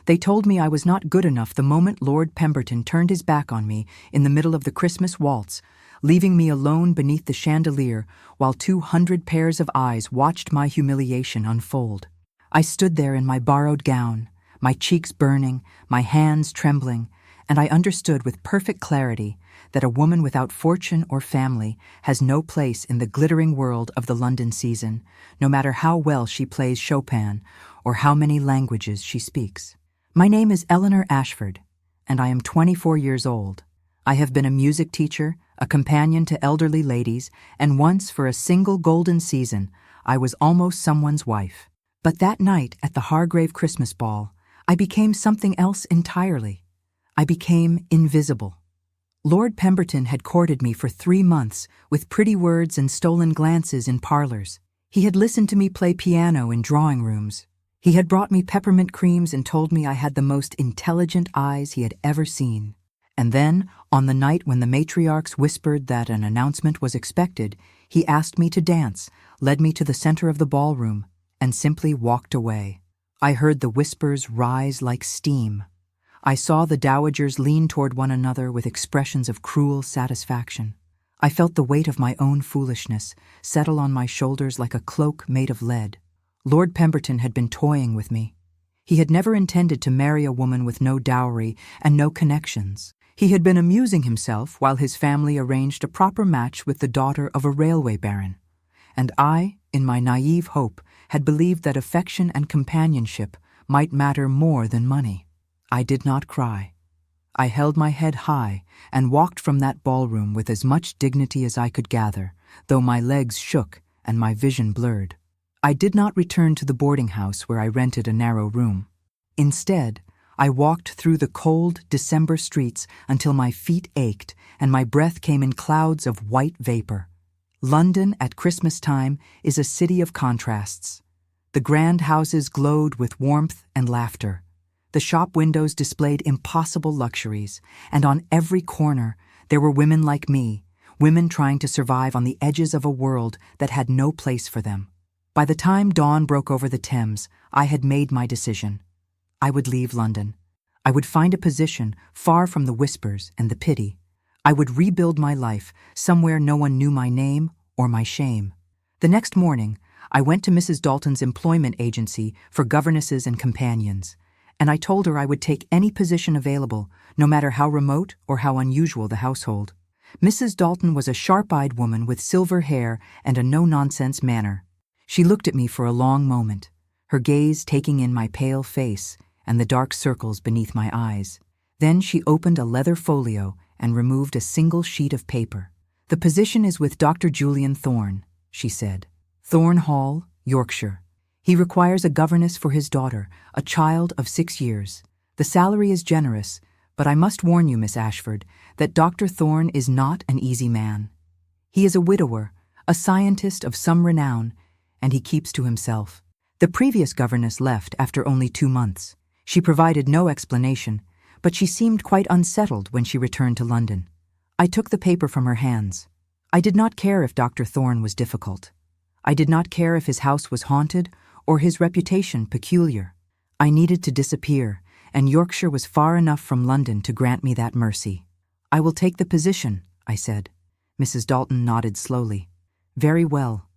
They told me I was not good enough the moment Lord Pemberton turned his back on me in the middle of the Christmas waltz, leaving me alone beneath the chandelier while 200 pairs of eyes watched my humiliation unfold. I stood there in my borrowed gown, my cheeks burning, my hands trembling, and I understood with perfect clarity that a woman without fortune or family has no place in the glittering world of the London season, no matter how well she plays Chopin or how many languages she speaks. My name is Eleanor Ashford, and I am 24 years old. I have been a music teacher, a companion to elderly ladies, and once, for a single golden season, I was almost someone's wife. But that night at the Hargrave Christmas ball, I became something else entirely. I became invisible. Lord Pemberton had courted me for 3 months with pretty words and stolen glances in parlors. He had listened to me play piano in drawing rooms. He had brought me peppermint creams and told me I had the most intelligent eyes he had ever seen. And then, on the night when the matriarchs whispered that an announcement was expected, he asked me to dance, led me to the center of the ballroom, and simply walked away. I heard the whispers rise like steam. I saw the dowagers lean toward one another with expressions of cruel satisfaction. I felt the weight of my own foolishness settle on my shoulders like a cloak made of lead. Lord Pemberton had been toying with me. He had never intended to marry a woman with no dowry and no connections. He had been amusing himself while his family arranged a proper match with the daughter of a railway baron. And I, in my naive hope, had believed that affection and companionship might matter more than money. I did not cry. I held my head high and walked from that ballroom with as much dignity as I could gather, though my legs shook and my vision blurred. I did not return to the boarding house where I rented a narrow room. Instead, I walked through the cold December streets until my feet ached and my breath came in clouds of white vapor. London at Christmas time is a city of contrasts. The grand houses glowed with warmth and laughter. The shop windows displayed impossible luxuries, and on every corner there were women like me, women trying to survive on the edges of a world that had no place for them. By the time dawn broke over the Thames, I had made my decision. I would leave London. I would find a position far from the whispers and the pity. I would rebuild my life somewhere no one knew my name or my shame. The next morning, I went to Mrs. Dalton's employment agency for governesses and companions, and I told her I would take any position available, no matter how remote or how unusual the household. Mrs. Dalton was a sharp-eyed woman with silver hair and a no-nonsense manner. She looked at me for a long moment, her gaze taking in my pale face and the dark circles beneath my eyes. Then she opened a leather folio and removed a single sheet of paper. "The position is with Dr. Julian Thorne," she said. "Thorne Hall, Yorkshire. He requires a governess for his daughter, a child of 6 years. The salary is generous, but I must warn you, Miss Ashford, that Dr. Thorne is not an easy man. He is a widower, a scientist of some renown, and he keeps to himself. The previous governess left after only 2 months. She provided no explanation, but she seemed quite unsettled when she returned to London." I took the paper from her hands. I did not care if Dr. Thorne was difficult. I did not care if his house was haunted or his reputation peculiar. I needed to disappear, and Yorkshire was far enough from London to grant me that mercy. "I will take the position," I said. Mrs. Dalton nodded slowly. "Very well.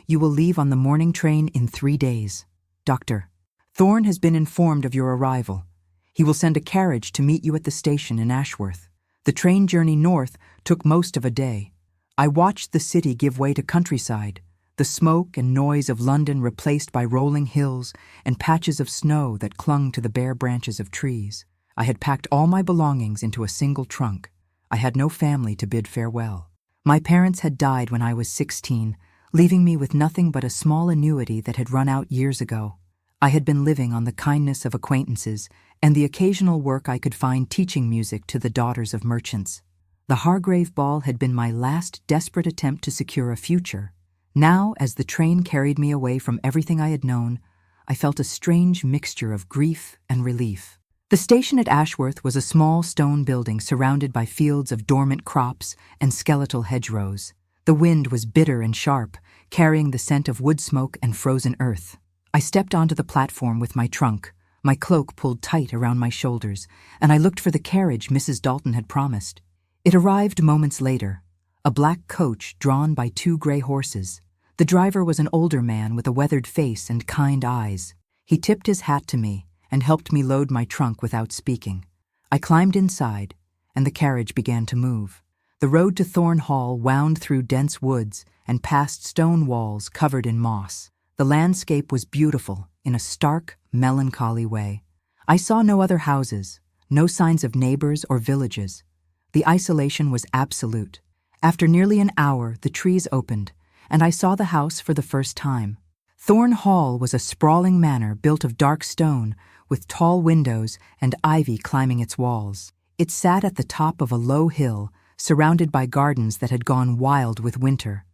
You will leave on the morning train in 3 days. Dr. Thorne has been informed of your arrival. He will send a carriage to meet you at the station in Ashworth. The train journey north took most of a day. I watched the city give way to countryside, the smoke and noise of London replaced by rolling hills and patches of snow that clung to the bare branches of trees. I had packed all my belongings into a single trunk. I had no family to bid farewell. My parents had died when I was 16, leaving me with nothing but a small annuity that had run out years ago. I had been living on the kindness of acquaintances and the occasional work I could find teaching music to the daughters of merchants. The Hargrave Ball had been my last desperate attempt to secure a future. Now, as the train carried me away from everything I had known, I felt a strange mixture of grief and relief. The station at Ashworth was a small stone building surrounded by fields of dormant crops and skeletal hedgerows. The wind was bitter and sharp, carrying the scent of wood smoke and frozen earth. I stepped onto the platform with my trunk, My cloak pulled tight around my shoulders, and I looked for the carriage Mrs. Dalton had promised. It arrived moments later, a black coach drawn by 2 gray horses. The driver was an older man with a weathered face and kind eyes. He tipped his hat to me and helped me load my trunk without speaking. I climbed inside, and the carriage began to move. The road to Thorn Hall wound through dense woods and past stone walls covered in moss. The landscape was beautiful in a stark, melancholy way. I saw no other houses, no signs of neighbors or villages. The isolation was absolute. After nearly an hour, the trees opened, and I saw the house for the first time. Thorn Hall was a sprawling manor built of dark stone, with tall windows and ivy climbing its walls. It sat at the top of a low hill, surrounded by gardens that had gone wild with winter.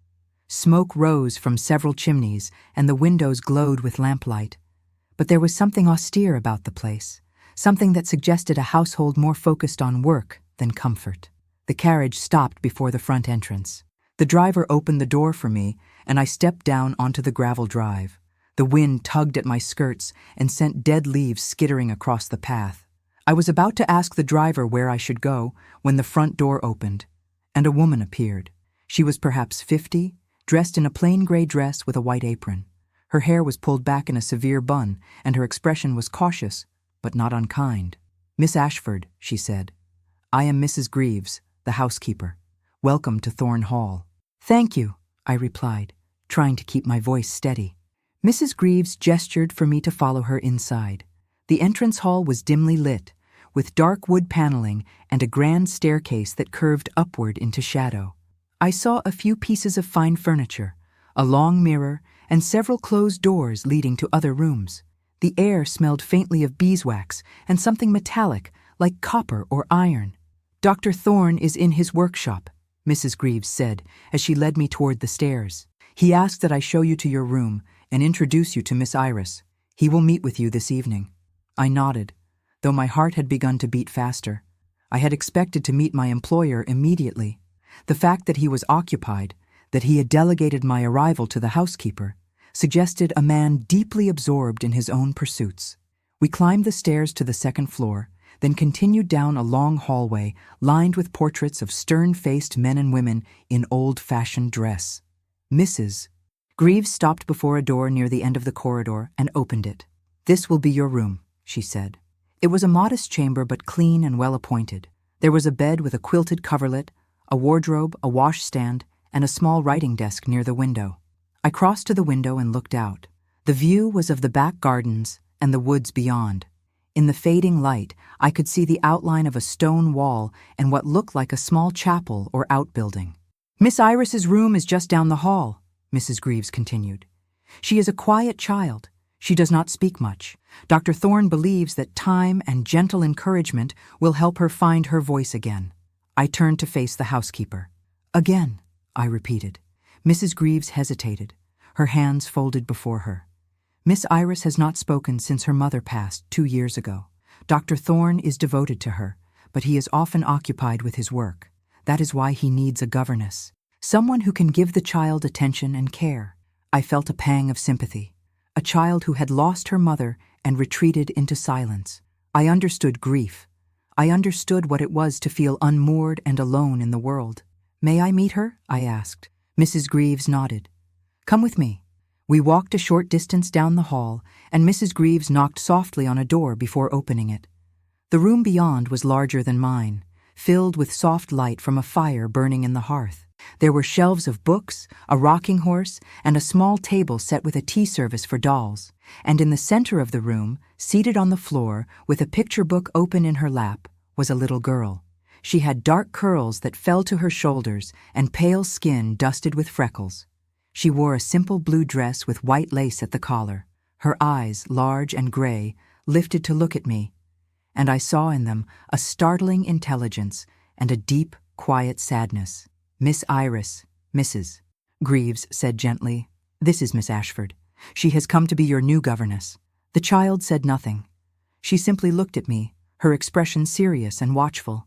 Smoke rose from several chimneys, and the windows glowed with lamplight. But there was something austere about the place, something that suggested a household more focused on work than comfort. The carriage stopped before the front entrance. The driver opened the door for me, and I stepped down onto the gravel drive. The wind tugged at my skirts and sent dead leaves skittering across the path. I was about to ask the driver where I should go when the front door opened, and a woman appeared. She was perhaps 50, dressed in a plain gray dress with a white apron. Her hair was pulled back in a severe bun, and her expression was cautious, but not unkind. "Miss Ashford," she said. "I am Mrs. Greaves, the housekeeper. Welcome to Thorn Hall." "Thank you," I replied, trying to keep my voice steady. Mrs. Greaves gestured for me to follow her inside. The entrance hall was dimly lit, with dark wood paneling and a grand staircase that curved upward into shadow. I saw a few pieces of fine furniture, a long mirror, and several closed doors leading to other rooms. The air smelled faintly of beeswax and something metallic, like copper or iron. "Dr. Thorne is in his workshop," Mrs. Greaves said as she led me toward the stairs. "He asked that I show you to your room and introduce you to Miss Iris. He will meet with you this evening." I nodded, though my heart had begun to beat faster. I had expected to meet my employer immediately. The fact that he was occupied, that he had delegated my arrival to the housekeeper, suggested a man deeply absorbed in his own pursuits. We climbed the stairs to the second floor, then continued down a long hallway lined with portraits of stern-faced men and women in old-fashioned dress. Mrs. Greaves stopped before a door near the end of the corridor and opened it. "This will be your room," she said. It was a modest chamber but clean and well-appointed. There was a bed with a quilted coverlet, a wardrobe, a washstand, and a small writing desk near the window. I crossed to the window and looked out. The view was of the back gardens and the woods beyond. In the fading light, I could see the outline of a stone wall and what looked like a small chapel or outbuilding. "Miss Iris's room is just down the hall," Mrs. Greaves continued. "She is a quiet child. She does not speak much. Dr. Thorne believes that time and gentle encouragement will help her find her voice again." I turned to face the housekeeper. "Again," I repeated. Mrs. Greaves hesitated, her hands folded before her. "Miss Iris has not spoken since her mother passed 2 years ago. Dr. Thorne is devoted to her, but he is often occupied with his work. That is why he needs a governess, someone who can give the child attention and care." I felt a pang of sympathy. A child who had lost her mother and retreated into silence. I understood grief. I understood what it was to feel unmoored and alone in the world. "May I meet her?" I asked. Mrs. Greaves nodded. "Come with me." We walked a short distance down the hall, and Mrs. Greaves knocked softly on a door before opening it. The room beyond was larger than mine, filled with soft light from a fire burning in the hearth. There were shelves of books, a rocking horse, and a small table set with a tea service for dolls. And in the center of the room, seated on the floor, with a picture book open in her lap, was a little girl. She had dark curls that fell to her shoulders and pale skin dusted with freckles. She wore a simple blue dress with white lace at the collar. Her eyes, large and gray, lifted to look at me, and I saw in them a startling intelligence and a deep, quiet sadness. "Miss Iris, Mrs. Greaves said gently, "This is Miss Ashford. She has come to be your new governess." The child said nothing. She simply looked at me, her expression serious and watchful.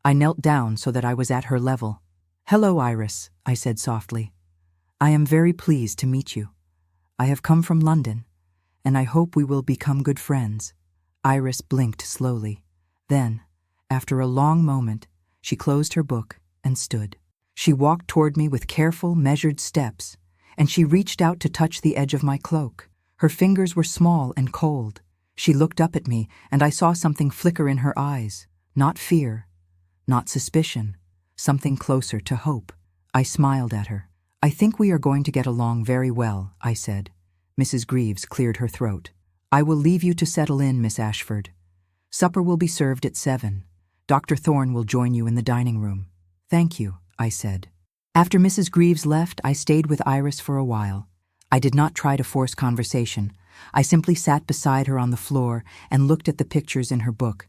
I knelt down so that I was at her level. "Hello, Iris," I said softly. "I am very pleased to meet you. I have come from London, and I hope we will become good friends." Iris blinked slowly. Then, after a long moment, she closed her book and stood. She walked toward me with careful, measured steps, and she reached out to touch the edge of my cloak. Her fingers were small and cold. She looked up at me, and I saw something flicker in her eyes. Not fear, not suspicion, something closer to hope. I smiled at her. "I think we are going to get along very well," I said. Mrs. Greaves cleared her throat. "I will leave you to settle in, Miss Ashford. Supper will be served at 7. Dr. Thorne will join you in the dining room." "Thank you," I said. After Mrs. Greaves left, I stayed with Iris for a while. I did not try to force conversation. I simply sat beside her on the floor and looked at the pictures in her book.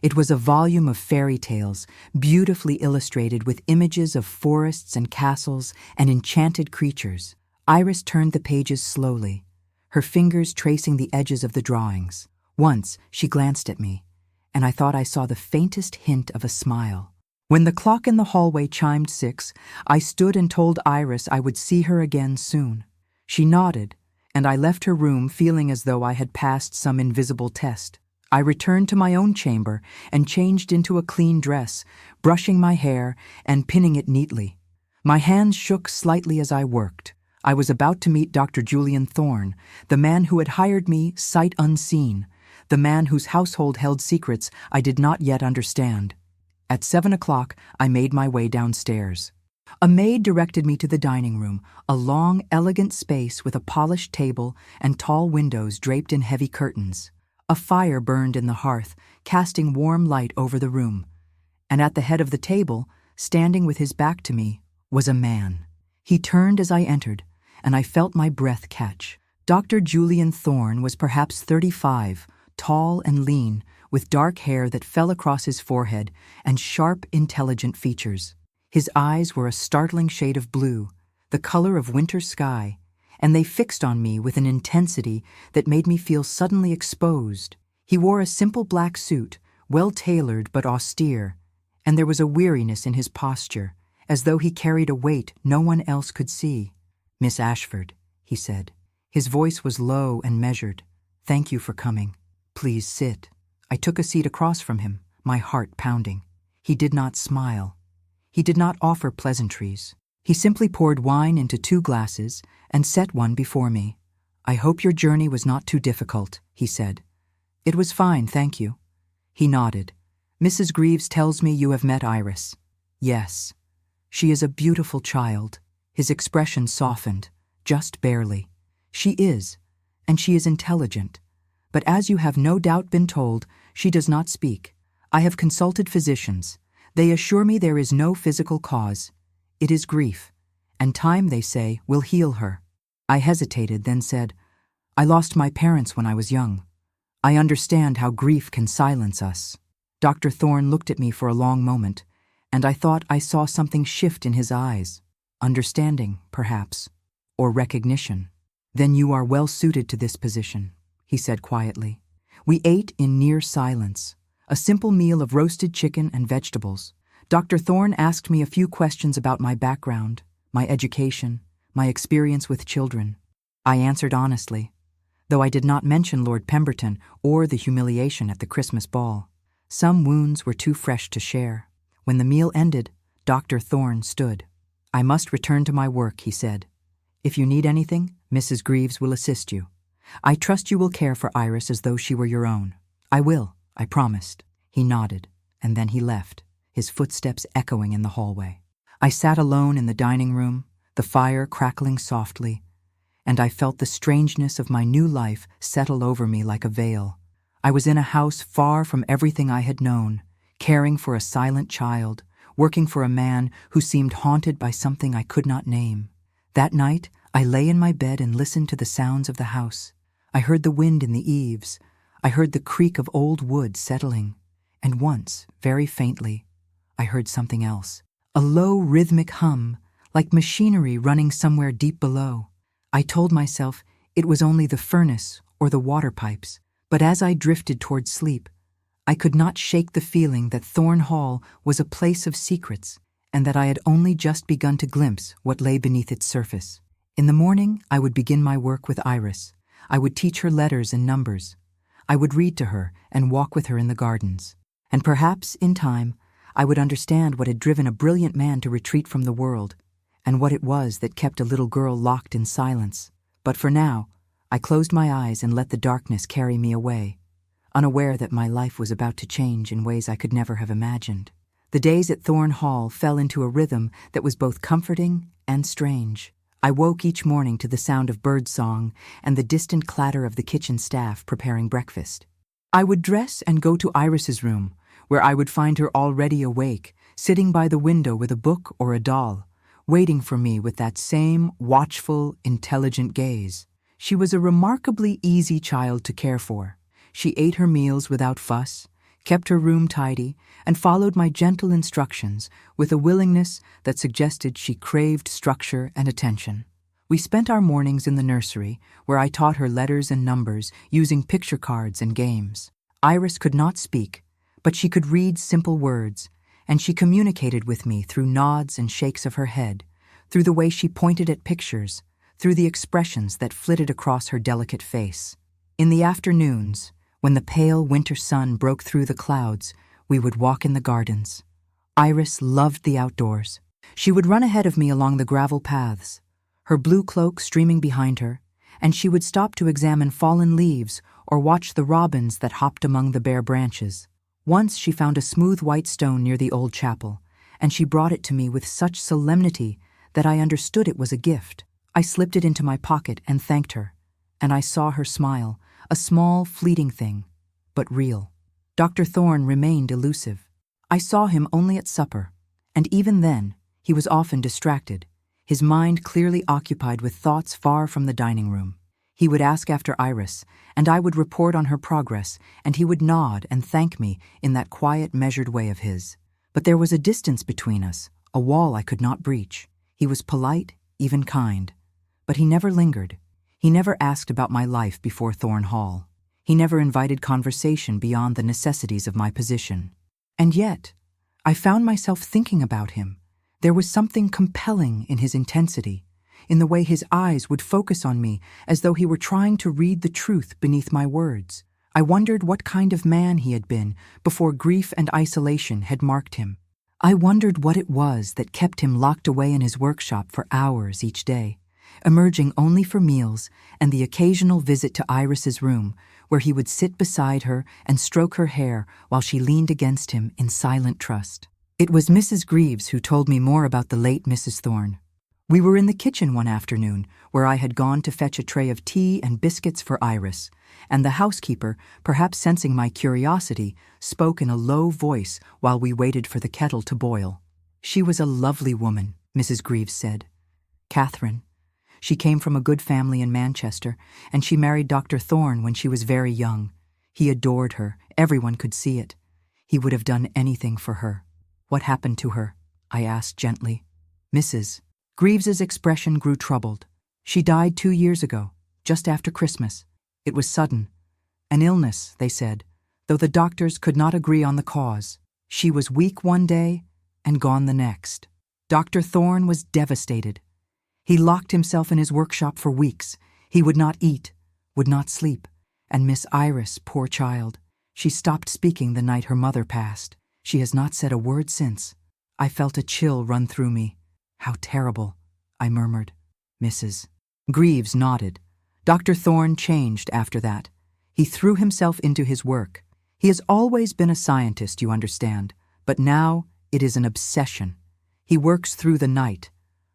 It was a volume of fairy tales, beautifully illustrated with images of forests and castles and enchanted creatures. Iris turned the pages slowly, her fingers tracing the edges of the drawings. Once she glanced at me, and I thought I saw the faintest hint of a smile. When the clock in the hallway chimed 6, I stood and told Iris I would see her again soon. She nodded, and I left her room feeling as though I had passed some invisible test. I returned to my own chamber and changed into a clean dress, brushing my hair and pinning it neatly. My hands shook slightly as I worked. I was about to meet Dr. Julian Thorne, the man who had hired me sight unseen, the man whose household held secrets I did not yet understand. At 7 o'clock, I made my way downstairs. A maid directed me to the dining room, a long, elegant space with a polished table and tall windows draped in heavy curtains. A fire burned in the hearth, casting warm light over the room. And at the head of the table, standing with his back to me, was a man. He turned as I entered, and I felt my breath catch. Dr. Julian Thorne was perhaps 35, tall and lean, with dark hair that fell across his forehead and sharp, intelligent features. His eyes were a startling shade of blue, the color of winter sky, and they fixed on me with an intensity that made me feel suddenly exposed. He wore a simple black suit, well-tailored but austere, and there was a weariness in his posture, as though he carried a weight no one else could see. "Miss Ashford," he said. His voice was low and measured. "Thank you for coming. Please sit." I took a seat across from him, my heart pounding. He did not smile. He did not offer pleasantries. He simply poured wine into 2 glasses and set one before me. "I hope your journey was not too difficult," he said. "It was fine, thank you." He nodded. "Mrs. Greaves tells me you have met Iris." "Yes. She is a beautiful child." His expression softened, just barely. "She is, and she is intelligent. But as you have no doubt been told, she does not speak. I have consulted physicians. They assure me there is no physical cause. It is grief, and time, they say, will heal her." I hesitated, then said, "I lost my parents when I was young. I understand how grief can silence us." Dr. Thorne looked at me for a long moment, and I thought I saw something shift in his eyes. Understanding, perhaps, or recognition. "Then you are well suited to this position," he said quietly. We ate in near silence, a simple meal of roasted chicken and vegetables. Dr. Thorne asked me a few questions about my background, my education, my experience with children. I answered honestly, though I did not mention Lord Pemberton or the humiliation at the Christmas ball. Some wounds were too fresh to share. When the meal ended, Dr. Thorne stood. "I must return to my work," he said. "If you need anything, Mrs. Greaves will assist you. I trust you will care for Iris as though she were your own." "I will," I promised. He nodded, and then he left, his footsteps echoing in the hallway. I sat alone in the dining room, the fire crackling softly, and I felt the strangeness of my new life settle over me like a veil. I was in a house far from everything I had known, caring for a silent child, working for a man who seemed haunted by something I could not name. That night, I lay in my bed and listened to the sounds of the house. I heard the wind in the eaves. I heard the creak of old wood settling. And once, very faintly, I heard something else. A low rhythmic hum, like machinery running somewhere deep below. I told myself it was only the furnace or the water pipes, but as I drifted toward sleep, I could not shake the feeling that Thorne Hall was a place of secrets and that I had only just begun to glimpse what lay beneath its surface. In the morning, I would begin my work with Iris. I would teach her letters and numbers. I would read to her and walk with her in the gardens. And perhaps, in time, I would understand what had driven a brilliant man to retreat from the world, and what it was that kept a little girl locked in silence. But for now, I closed my eyes and let the darkness carry me away, unaware that my life was about to change in ways I could never have imagined. The days at Thorn Hall fell into a rhythm that was both comforting and strange. I woke each morning to the sound of birdsong and the distant clatter of the kitchen staff preparing breakfast. I would dress and go to Iris's room, where I would find her already awake, sitting by the window with a book or a doll, waiting for me with that same watchful, intelligent gaze. She was a remarkably easy child to care for. She ate her meals without fuss, kept her room tidy, and followed my gentle instructions with a willingness that suggested she craved structure and attention. We spent our mornings in the nursery, where I taught her letters and numbers using picture cards and games. Iris could not speak, but she could read simple words, and she communicated with me through nods and shakes of her head, through the way she pointed at pictures, through the expressions that flitted across her delicate face. In the afternoons, when the pale winter sun broke through the clouds, we would walk in the gardens. Iris loved the outdoors. She would run ahead of me along the gravel paths, her blue cloak streaming behind her, and she would stop to examine fallen leaves or watch the robins that hopped among the bare branches. Once she found a smooth white stone near the old chapel, and she brought it to me with such solemnity that I understood it was a gift. I slipped it into my pocket and thanked her, and I saw her smile, a small, fleeting thing, but real. Dr. Thorne remained elusive. I saw him only at supper, and even then, he was often distracted, his mind clearly occupied with thoughts far from the dining room. He would ask after Iris, and I would report on her progress, and he would nod and thank me in that quiet, measured way of his. But there was a distance between us, a wall I could not breach. He was polite, even kind, but he never lingered. He never asked about my life before Thorn Hall. He never invited conversation beyond the necessities of my position. And yet, I found myself thinking about him. There was something compelling in his intensity, in the way his eyes would focus on me as though he were trying to read the truth beneath my words. I wondered what kind of man he had been before grief and isolation had marked him. I wondered what it was that kept him locked away in his workshop for hours each day, emerging only for meals and the occasional visit to Iris's room, where he would sit beside her and stroke her hair while she leaned against him in silent trust. It was Mrs. Greaves who told me more about the late Mrs. Thorne. We were in the kitchen one afternoon, where I had gone to fetch a tray of tea and biscuits for Iris, and the housekeeper, perhaps sensing my curiosity, spoke in a low voice while we waited for the kettle to boil. She was a lovely woman, Mrs. Greaves said. Catherine. She came from a good family in Manchester, and she married Dr. Thorne when she was very young. He adored her. Everyone could see it. He would have done anything for her. What happened to her? I asked gently. Mrs. Greaves's expression grew troubled. She died 2 years ago, just after Christmas. It was sudden. An illness, they said, though the doctors could not agree on the cause. She was weak one day and gone the next. Dr. Thorne was devastated. He locked himself in his workshop for weeks. He would not eat, would not sleep. And Miss Iris, poor child, she stopped speaking the night her mother passed. She has not said a word since. I felt a chill run through me. How terrible, I murmured. Mrs. Greaves nodded. Dr. Thorne changed after that. He threw himself into his work. He has always been a scientist, you understand, but now it is an obsession. He works through the night.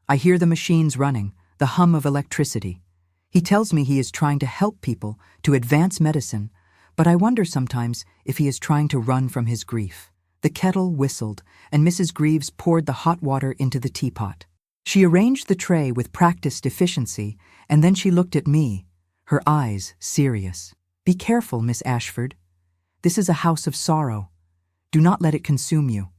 I hear the machines running, the hum of electricity. He tells me he is trying to help people, to advance medicine, but I wonder sometimes if he is trying to run from his grief. The kettle whistled, and Mrs. Greaves poured the hot water into the teapot. She arranged the tray with practiced efficiency, and then she looked at me, her eyes serious. Be careful, Miss Ashford. This is a house of sorrow. Do not let it consume you.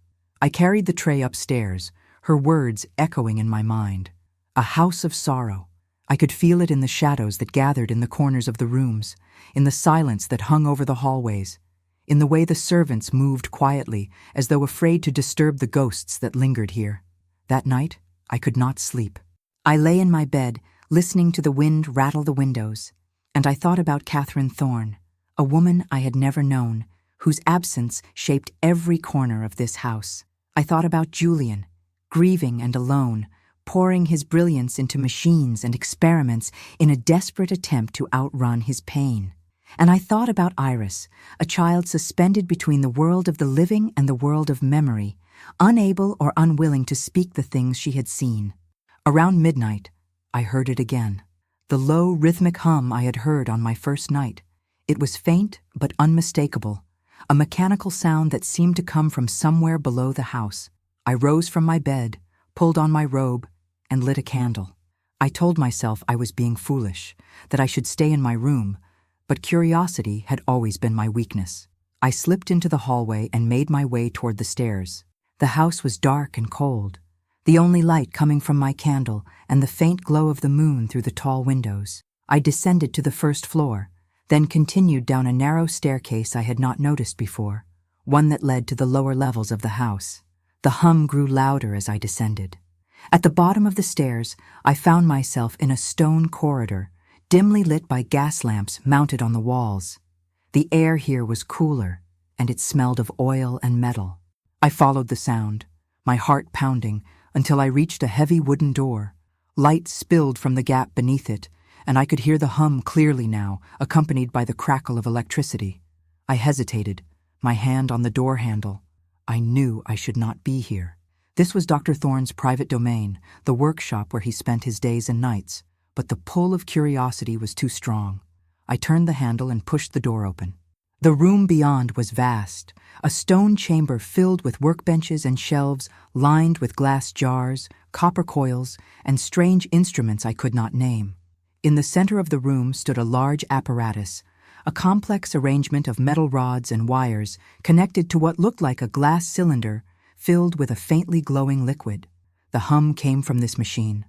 I carried the tray upstairs, her words echoing in my mind. A house of sorrow. I could feel it in the shadows that gathered in the corners of the rooms, in the silence that hung over the hallways, in the way the servants moved quietly, as though afraid to disturb the ghosts that lingered here. That night, I could not sleep. I lay in my bed, listening to the wind rattle the windows, and I thought about Catherine Thorne, a woman I had never known, whose absence shaped every corner of this house. I thought about Julian, grieving and alone, pouring his brilliance into machines and experiments in a desperate attempt to outrun his pain. And I thought about Iris, a child suspended between the world of the living and the world of memory, unable or unwilling to speak the things she had seen. Around midnight, I heard it again. The low, rhythmic hum I had heard on my first night. It was faint but unmistakable, a mechanical sound that seemed to come from somewhere below the house. I rose from my bed, pulled on my robe, and lit a candle. I told myself I was being foolish, that I should stay in my room, but curiosity had always been my weakness. I slipped into the hallway and made my way toward the stairs. The house was dark and cold, the only light coming from my candle and the faint glow of the moon through the tall windows. I descended to the first floor, then continued down a narrow staircase I had not noticed before, one that led to the lower levels of the house. The hum grew louder as I descended. At the bottom of the stairs, I found myself in a stone corridor, dimly lit by gas lamps mounted on the walls. The air here was cooler, and it smelled of oil and metal. I followed the sound, my heart pounding, until I reached a heavy wooden door. Light spilled from the gap beneath it, and I could hear the hum clearly now, accompanied by the crackle of electricity. I hesitated, my hand on the door handle. I knew I should not be here. This was Dr. Thorne's private domain, the workshop where he spent his days and nights, but the pull of curiosity was too strong. I turned the handle and pushed the door open. The room beyond was vast, a stone chamber filled with workbenches and shelves lined with glass jars, copper coils, and strange instruments I could not name. In the center of the room stood a large apparatus, a complex arrangement of metal rods and wires connected to what looked like a glass cylinder filled with a faintly glowing liquid. The hum came from this machine,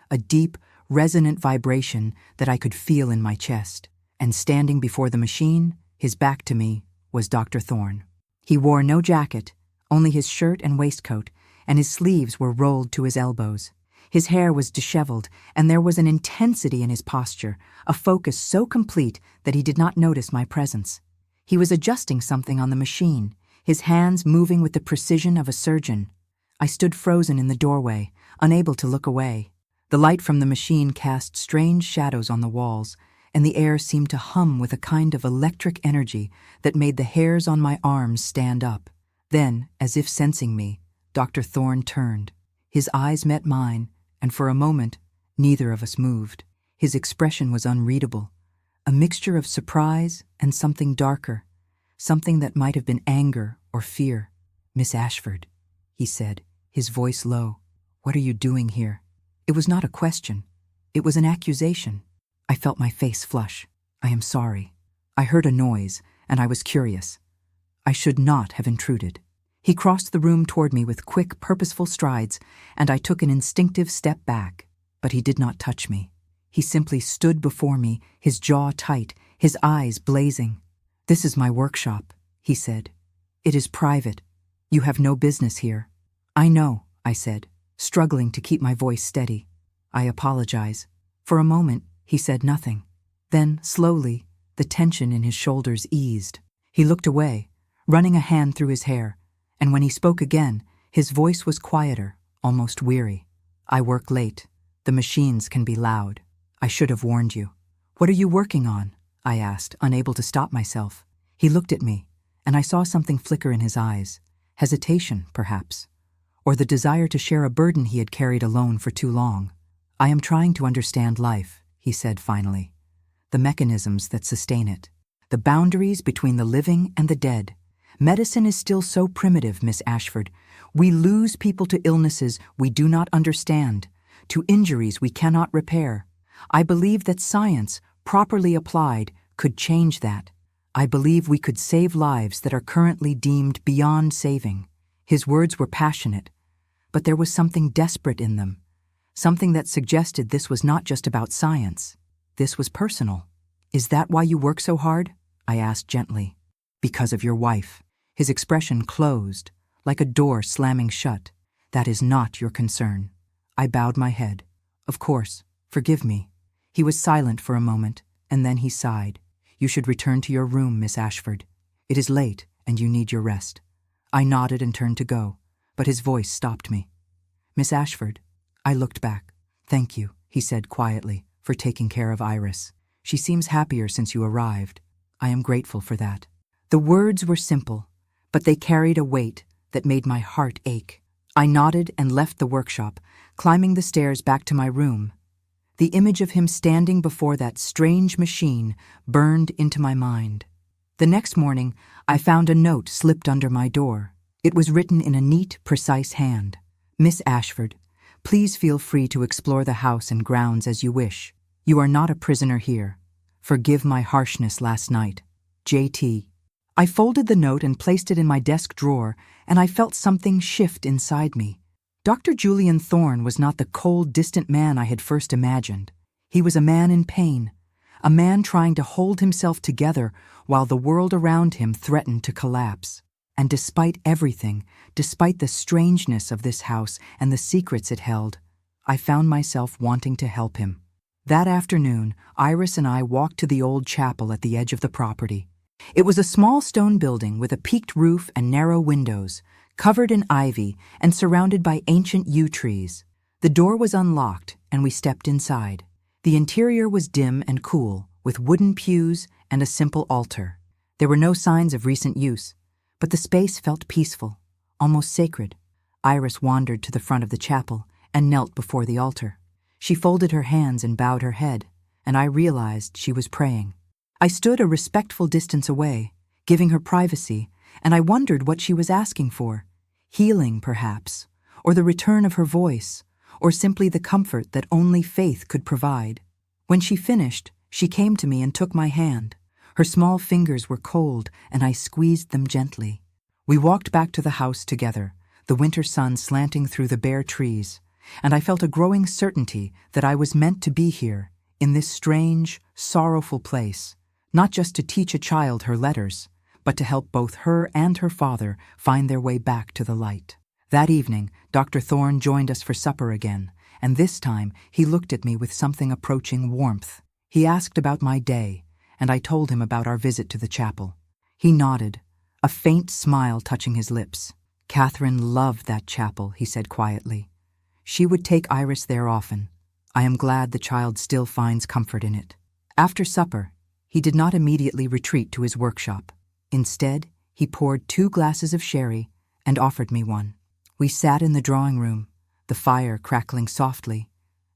a deep, resonant vibration that I could feel in my chest. And standing before the machine, his back to me, was Dr. Thorne. He wore no jacket, only his shirt and waistcoat, and his sleeves were rolled to his elbows. His hair was disheveled, and there was an intensity in his posture, a focus so complete that he did not notice my presence. He was adjusting something on the machine, his hands moving with the precision of a surgeon. I stood frozen in the doorway, unable to look away. The light from the machine cast strange shadows on the walls, and the air seemed to hum with a kind of electric energy that made the hairs on my arms stand up. Then, as if sensing me, Dr. Thorne turned. His eyes met mine, and for a moment, neither of us moved. His expression was unreadable, a mixture of surprise and something darker, something that might have been anger or fear. "Miss Ashford," he said, his voice low, "what are you doing here?" It was not a question. It was an accusation. I felt my face flush. "I am sorry. I heard a noise, and I was curious. I should not have intruded." He crossed the room toward me with quick, purposeful strides, and I took an instinctive step back. But he did not touch me. He simply stood before me, his jaw tight, his eyes blazing. "This is my workshop," he said. "It is private. You have no business here." "I know," I said, struggling to keep my voice steady. "I apologize." For a moment, he said nothing. Then, slowly, the tension in his shoulders eased. He looked away, running a hand through his hair, and when he spoke again, his voice was quieter, almost weary. "I work late. The machines can be loud. I should have warned you." "What are you working on?" I asked, unable to stop myself. He looked at me, and I saw something flicker in his eyes. Hesitation, perhaps, or the desire to share a burden he had carried alone for too long. "I am trying to understand life," he said finally. "The mechanisms that sustain it. The boundaries between the living and the dead. Medicine is still so primitive, Miss Ashford. We lose people to illnesses we do not understand, to injuries we cannot repair. I believe that science, properly applied, could change that. I believe we could save lives that are currently deemed beyond saving." His words were passionate, but there was something desperate in them, something that suggested this was not just about science. This was personal. "Is that why you work so hard?" I asked gently. "Because of your wife." His expression closed, like a door slamming shut. "That is not your concern." I bowed my head. "Of course, forgive me." He was silent for a moment, and then he sighed. "You should return to your room, Miss Ashford. It is late, and you need your rest." I nodded and turned to go, but his voice stopped me. "Miss Ashford." I looked back. "Thank you," he said quietly, "for taking care of Iris. She seems happier since you arrived. I am grateful for that." The words were simple, but they carried a weight that made my heart ache. I nodded and left the workshop, climbing the stairs back to my room. The image of him standing before that strange machine burned into my mind. The next morning, I found a note slipped under my door. It was written in a neat, precise hand. "Miss Ashford, please feel free to explore the house and grounds as you wish. You are not a prisoner here. Forgive my harshness last night. J.T." I folded the note and placed it in my desk drawer, and I felt something shift inside me. Dr. Julian Thorne was not the cold, distant man I had first imagined. He was a man in pain, a man trying to hold himself together while the world around him threatened to collapse. And despite everything, despite the strangeness of this house and the secrets it held, I found myself wanting to help him. That afternoon, Iris and I walked to the old chapel at the edge of the property. It was a small stone building with a peaked roof and narrow windows, covered in ivy and surrounded by ancient yew trees. The door was unlocked, and we stepped inside. The interior was dim and cool, with wooden pews and a simple altar. There were no signs of recent use, but the space felt peaceful, almost sacred. Iris wandered to the front of the chapel and knelt before the altar. She folded her hands and bowed her head, and I realized she was praying. I stood a respectful distance away, giving her privacy, and I wondered what she was asking for. Healing, perhaps, or the return of her voice, or simply the comfort that only faith could provide. When she finished, she came to me and took my hand. Her small fingers were cold, and I squeezed them gently. We walked back to the house together, the winter sun slanting through the bare trees, and I felt a growing certainty that I was meant to be here, in this strange, sorrowful place, not just to teach a child her letters, but to help both her and her father find their way back to the light. That evening, Dr. Thorne joined us for supper again, and this time he looked at me with something approaching warmth. He asked about my day, and I told him about our visit to the chapel. He nodded, a faint smile touching his lips. "Catherine loved that chapel," he said quietly. "She would take Iris there often. I am glad the child still finds comfort in it." After supper, he did not immediately retreat to his workshop. Instead, he poured 2 glasses of sherry and offered me one. We sat in the drawing room, the fire crackling softly,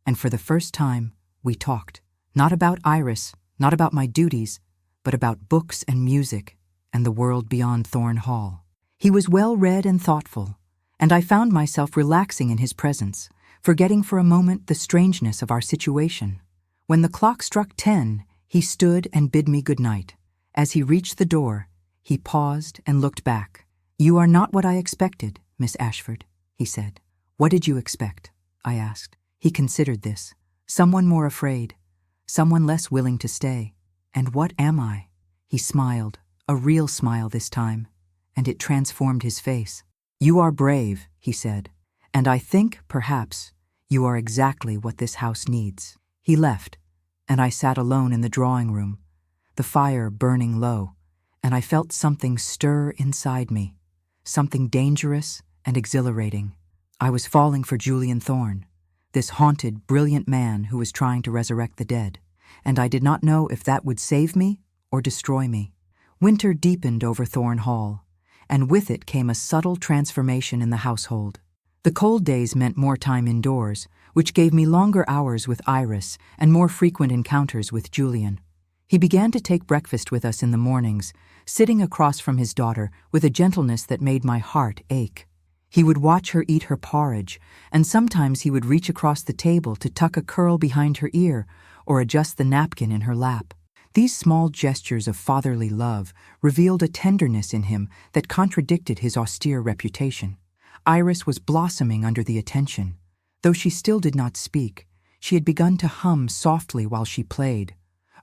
and for the first time, we talked. Not about Iris, not about my duties, but about books and music and the world beyond Thorne Hall. He was well-read and thoughtful, and I found myself relaxing in his presence, forgetting for a moment the strangeness of our situation. When the clock struck 10, he stood and bid me good night. As he reached the door, he paused and looked back. "You are not what I expected, Miss Ashford," he said. "What did you expect?" I asked. He considered this. "Someone more afraid, someone less willing to stay. And what am I?" He smiled, a real smile this time, and it transformed his face. "You are brave," he said, "and I think, perhaps, you are exactly what this house needs." He left, and I sat alone in the drawing room, the fire burning low, and I felt something stir inside me, something dangerous and exhilarating. I was falling for Julian Thorne, this haunted, brilliant man who was trying to resurrect the dead, and I did not know if that would save me or destroy me. Winter deepened over Thorne Hall, and with it came a subtle transformation in the household. The cold days meant more time indoors, which gave me longer hours with Iris and more frequent encounters with Julian. He began to take breakfast with us in the mornings, sitting across from his daughter with a gentleness that made my heart ache. He would watch her eat her porridge, and sometimes he would reach across the table to tuck a curl behind her ear or adjust the napkin in her lap. These small gestures of fatherly love revealed a tenderness in him that contradicted his austere reputation. Iris was blossoming under the attention. Though she still did not speak, she had begun to hum softly while she played,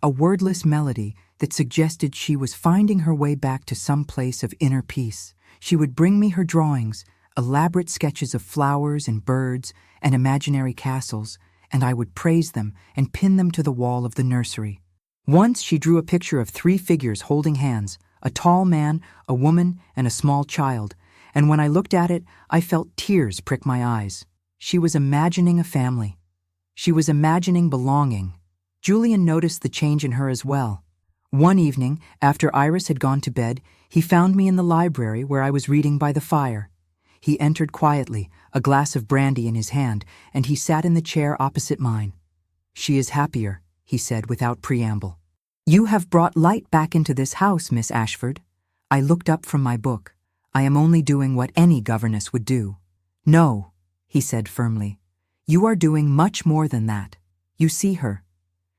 a wordless melody that suggested she was finding her way back to some place of inner peace. She would bring me her drawings, elaborate sketches of flowers and birds and imaginary castles, and I would praise them and pin them to the wall of the nursery. Once she drew a picture of 3 figures holding hands, a tall man, a woman, and a small child, and when I looked at it, I felt tears prick my eyes. She was imagining a family. She was imagining belonging. Julian noticed the change in her as well. One evening, after Iris had gone to bed, he found me in the library where I was reading by the fire. He entered quietly, a glass of brandy in his hand, and he sat in the chair opposite mine. "She is happier," he said without preamble. "You have brought light back into this house, Miss Ashford." I looked up from my book. "I am only doing what any governess would do." "No," he said firmly. "You are doing much more than that. You see her.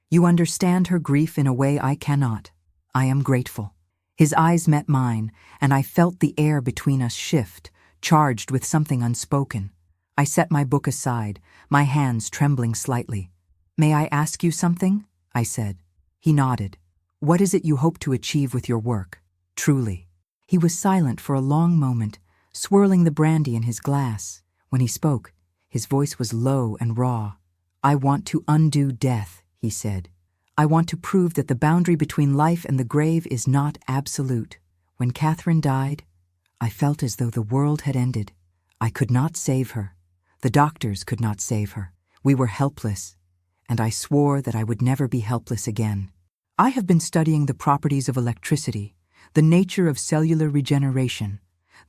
You understand her grief in a way I cannot. I am grateful." His eyes met mine, and I felt the air between us shift, charged with something unspoken. I set my book aside, my hands trembling slightly. "May I ask you something?" I said. He nodded. "What is it you hope to achieve with your work, truly?" He was silent for a long moment, swirling the brandy in his glass. When he spoke, his voice was low and raw. "I want to undo death," he said. "I want to prove that the boundary between life and the grave is not absolute. When Catherine died, I felt as though the world had ended. I could not save her. The doctors could not save her. We were helpless, and I swore that I would never be helpless again. I have been studying the properties of electricity, the nature of cellular regeneration,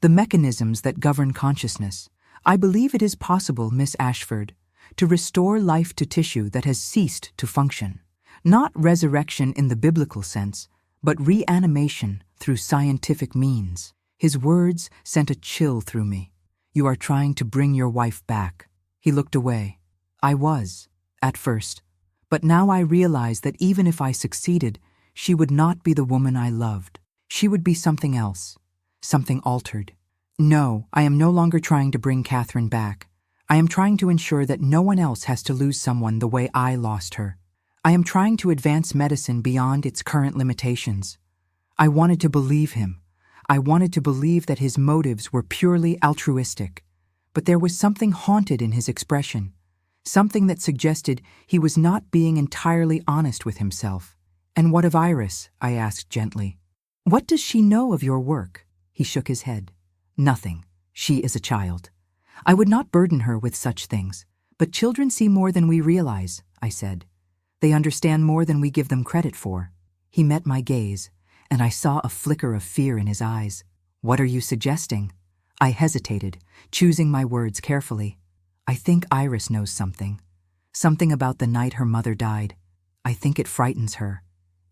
the mechanisms that govern consciousness. I believe it is possible, Miss Ashford, to restore life to tissue that has ceased to function. Not resurrection in the biblical sense, but reanimation through scientific means." His words sent a chill through me. "You are trying to bring your wife back." He looked away. "I was, at first. But now I realize that even if I succeeded, she would not be the woman I loved. She would be something else, something altered. No, I am no longer trying to bring Catherine back. I am trying to ensure that no one else has to lose someone the way I lost her. I am trying to advance medicine beyond its current limitations." I wanted to believe him. I wanted to believe that his motives were purely altruistic. But there was something haunted in his expression, something that suggested he was not being entirely honest with himself. "And what of Iris?" I asked gently. "What does she know of your work?" He shook his head. "Nothing. She is a child. I would not burden her with such things. But children see more than we realize," I said. "They understand more than we give them credit for." He met my gaze, and I saw a flicker of fear in his eyes. "What are you suggesting?" I hesitated, choosing my words carefully. "I think Iris knows something. Something about the night her mother died. I think it frightens her,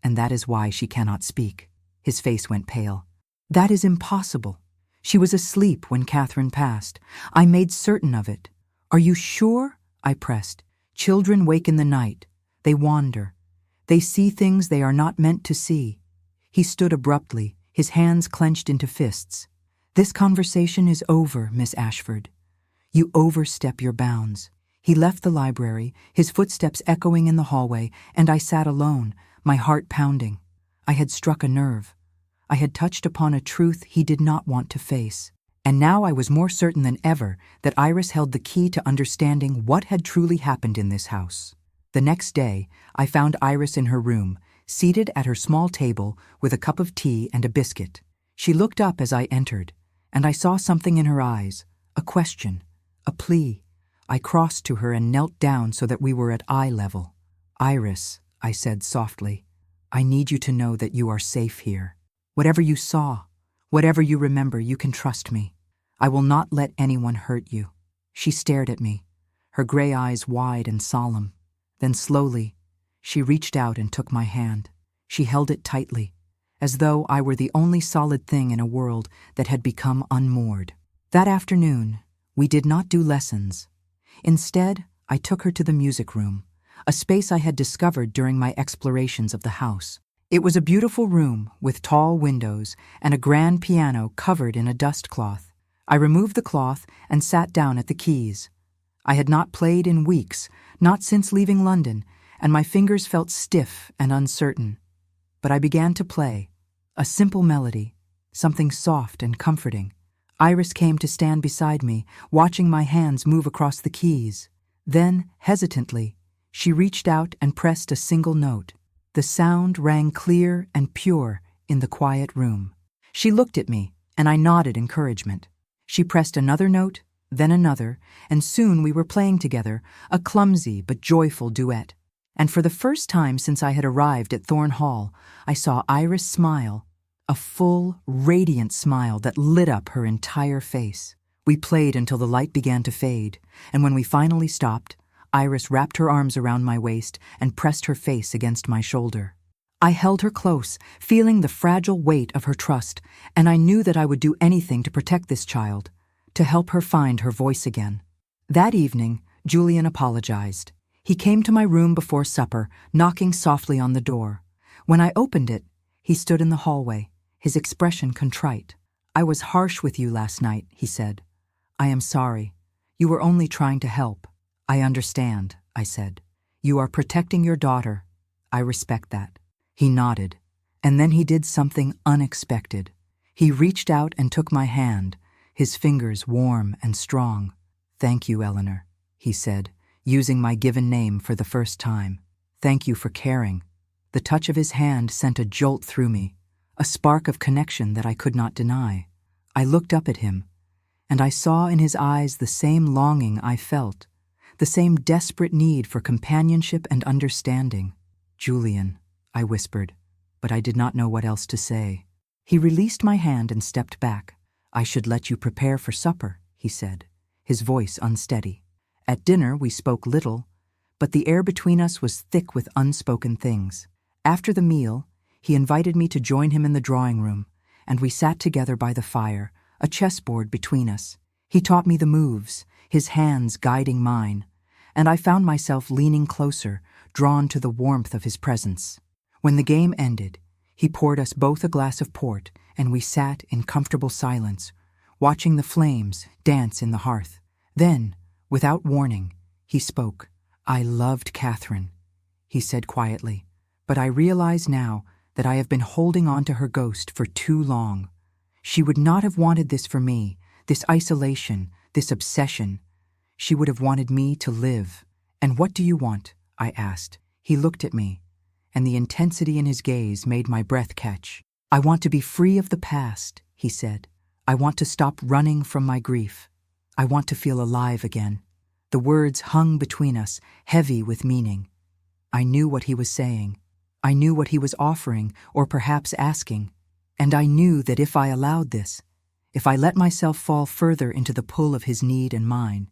and that is why she cannot speak." His face went pale. "That is impossible. She was asleep when Catherine passed. I made certain of it." "Are you sure?" I pressed. "Children wake in the night. They wander. They see things they are not meant to see." He stood abruptly, his hands clenched into fists. "This conversation is over, Miss Ashford. You overstep your bounds." He left the library, his footsteps echoing in the hallway, and I sat alone, my heart pounding. I had struck a nerve. I had touched upon a truth he did not want to face. And now I was more certain than ever that Iris held the key to understanding what had truly happened in this house. The next day, I found Iris in her room, seated at her small table with a cup of tea and a biscuit. She looked up as I entered, and I saw something in her eyes, a question, a plea. I crossed to her and knelt down so that we were at eye level. "Iris," I said softly, "I need you to know that you are safe here. Whatever you saw, whatever you remember, you can trust me. I will not let anyone hurt you." She stared at me, her gray eyes wide and solemn. Then slowly, she reached out and took my hand. She held it tightly, as though I were the only solid thing in a world that had become unmoored. That afternoon, we did not do lessons. Instead, I took her to the music room, a space I had discovered during my explorations of the house. It was a beautiful room with tall windows and a grand piano covered in a dust cloth. I removed the cloth and sat down at the keys. I had not played in weeks, not since leaving London, and my fingers felt stiff and uncertain. But I began to play, a simple melody, something soft and comforting. Iris came to stand beside me, watching my hands move across the keys. Then, hesitantly, she reached out and pressed a single note. The The sound rang clear and pure in the quiet room. She looked at me, and I nodded encouragement. She pressed another note, then another, and soon we were playing together, a clumsy but joyful duet. And for the first time since I had arrived at Thorn Hall, I saw Iris smile, a full, radiant smile that lit up her entire face. We played until the light began to fade, and when we finally stopped, Iris wrapped her arms around my waist and pressed her face against my shoulder. I held her close, feeling the fragile weight of her trust, and I knew that I would do anything to protect this child, to help her find her voice again. That evening, Julian apologized. He came to my room before supper, knocking softly on the door. When I opened it, he stood in the hallway, his expression contrite. "I was harsh with you last night," he said. "I am sorry. You were only trying to help." "I understand," I said. "You are protecting your daughter. I respect that." He nodded, and then he did something unexpected. He reached out and took my hand, his fingers warm and strong. "Thank you, Eleanor," he said, using my given name for the first time. "Thank you for caring." The touch of his hand sent a jolt through me, a spark of connection that I could not deny. I looked up at him, and I saw in his eyes the same longing I felt, the same desperate need for companionship and understanding. "Julian," I whispered, but I did not know what else to say. He released my hand and stepped back. "I should let you prepare for supper," he said, his voice unsteady. At dinner we spoke little, but the air between us was thick with unspoken things. After the meal, he invited me to join him in the drawing room, and we sat together by the fire, a chessboard between us. He taught me the moves, his hands guiding mine, and I found myself leaning closer, drawn to the warmth of his presence. When the game ended, he poured us both a glass of port, and we sat in comfortable silence, watching the flames dance in the hearth. Then, without warning, he spoke. "I loved Catherine," he said quietly, "but I realize now that I have been holding on to her ghost for too long. She would not have wanted this for me, this isolation, this obsession. She would have wanted me to live." "And what do you want?" I asked. He looked at me, and the intensity in his gaze made my breath catch. "I want to be free of the past," he said. "I want to stop running from my grief. I want to feel alive again." The words hung between us, heavy with meaning. I knew what he was saying. I knew what he was offering, or perhaps asking. And I knew that if I allowed this, if I let myself fall further into the pull of his need and mine,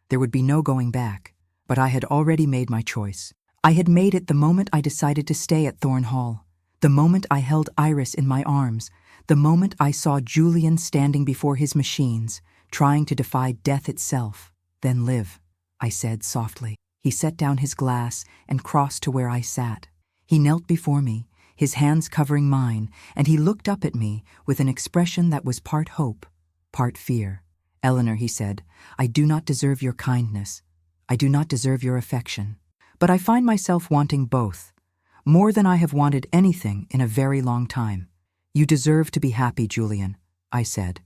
there would be no going back. But I had already made my choice. I had made it the moment I decided to stay at Thorn Hall, the moment I held Iris in my arms, the moment I saw Julian standing before his machines, trying to defy death itself. "Then live," I said softly. He set down his glass and crossed to where I sat. He knelt before me, his hands covering mine, and he looked up at me with an expression that was part hope, part fear. "Eleanor," he said, "I do not deserve your kindness. I do not deserve your affection. But I find myself wanting both, more than I have wanted anything in a very long time. You deserve to be happy, Julian," I said.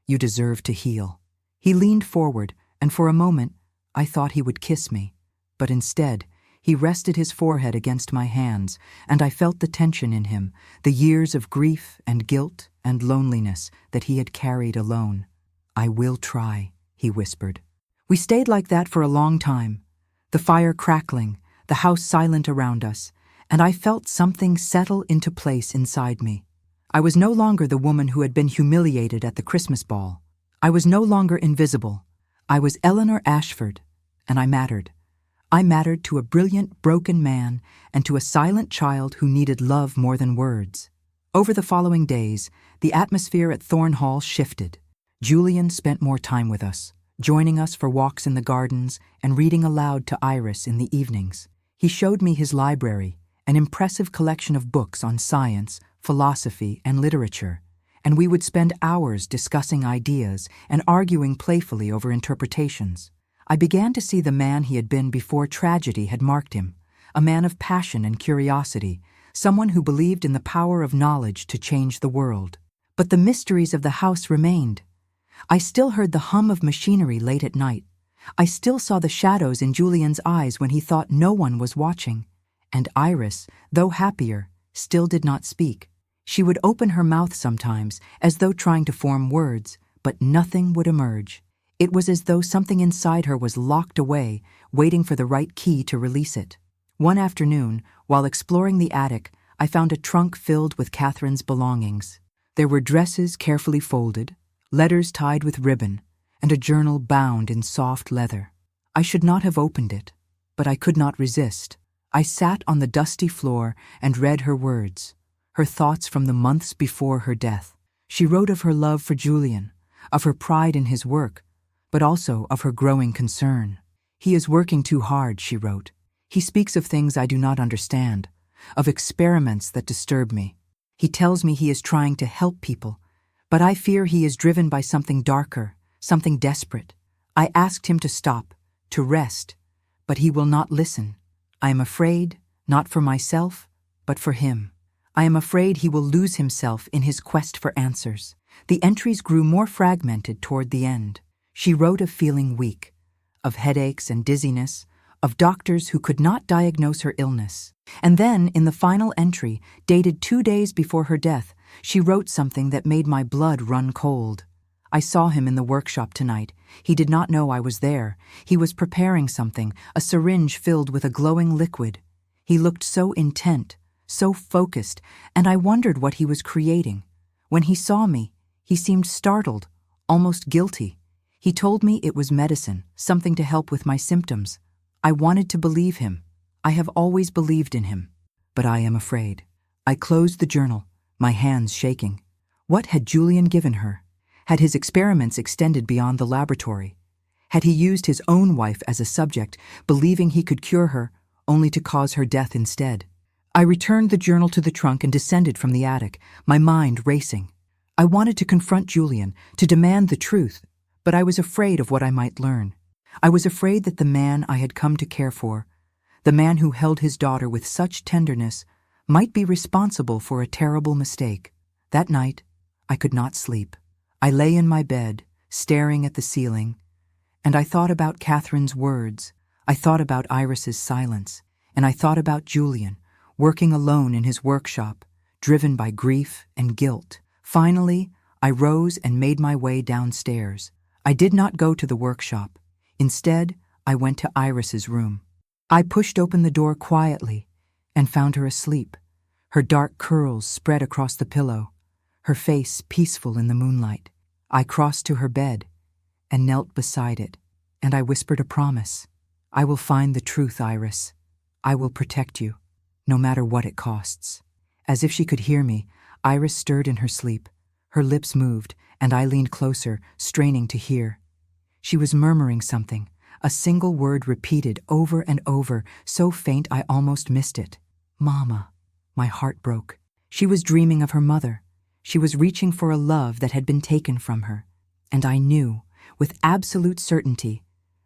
"You deserve to heal." He leaned forward, and for a moment I thought he would kiss me, but instead he rested his forehead against my hands, and I felt the tension in him, the years of grief and guilt and loneliness that he had carried alone. "I will try," he whispered. We stayed like that for a long time, the fire crackling, the house silent around us, and I felt something settle into place inside me. I was no longer the woman who had been humiliated at the Christmas ball. I was no longer invisible. I was Eleanor Ashford, and I mattered. I mattered to a brilliant, broken man and to a silent child who needed love more than words. Over the following days, the atmosphere at Thorn Hall shifted. Julian spent more time with us, joining us for walks in the gardens and reading aloud to Iris in the evenings. He showed me his library, an impressive collection of books on science, philosophy, and literature, and we would spend hours discussing ideas and arguing playfully over interpretations. I began to see the man he had been before tragedy had marked him, a man of passion and curiosity, someone who believed in the power of knowledge to change the world. But the mysteries of the house remained. I still heard the hum of machinery late at night. I still saw the shadows in Julian's eyes when he thought no one was watching. And Iris, though happier, still did not speak. She would open her mouth sometimes, as though trying to form words, but nothing would emerge. It was as though something inside her was locked away, waiting for the right key to release it. One afternoon, while exploring the attic, I found a trunk filled with Catherine's belongings. There were dresses carefully folded, letters tied with ribbon, and a journal bound in soft leather. I should not have opened it, but I could not resist. I sat on the dusty floor and read her words, her thoughts from the months before her death. She wrote of her love for Julian, of her pride in his work, but also of her growing concern. "He is working too hard," she wrote. "He speaks of things I do not understand, of experiments that disturb me. He tells me he is trying to help people, but I fear he is driven by something darker, something desperate. I asked him to stop, to rest, but he will not listen. I am afraid, not for myself, but for him. I am afraid he will lose himself in his quest for answers." The entries grew more fragmented toward the end. She wrote of feeling weak, of headaches and dizziness, of doctors who could not diagnose her illness. And then, in the final entry, dated 2 days before her death, she wrote something that made my blood run cold. "I saw him in the workshop tonight. He did not know I was there. He was preparing something, a syringe filled with a glowing liquid. He looked so intent, so focused, and I wondered what he was creating. When he saw me, he seemed startled, almost guilty. He told me it was medicine, something to help with my symptoms. I wanted to believe him. I have always believed in him. But I am afraid." I closed the journal, my hands shaking. What had Julian given her? Had his experiments extended beyond the laboratory? Had he used his own wife as a subject, believing he could cure her, only to cause her death instead? I returned the journal to the trunk and descended from the attic, my mind racing. I wanted to confront Julian, to demand the truth, but I was afraid of what I might learn. I was afraid that the man I had come to care for, the man who held his daughter with such tenderness, might be responsible for a terrible mistake. That night, I could not sleep. I lay in my bed, staring at the ceiling, and I thought about Catherine's words. I thought about Iris's silence, and I thought about Julian, working alone in his workshop, driven by grief and guilt. Finally, I rose and made my way downstairs. I did not go to the workshop. Instead, I went to Iris's room. I pushed open the door quietly and found her asleep, her dark curls spread across the pillow, her face peaceful in the moonlight. I crossed to her bed and knelt beside it, and I whispered a promise. "I will find the truth, Iris. I will protect you, no matter what it costs." As if she could hear me, Iris stirred in her sleep. Her lips moved, and I leaned closer, straining to hear. She was murmuring something, a single word repeated over and over, so faint I almost missed it. "Mama." My heart broke. She was dreaming of her mother. She was reaching for a love that had been taken from her. And I knew, with absolute certainty,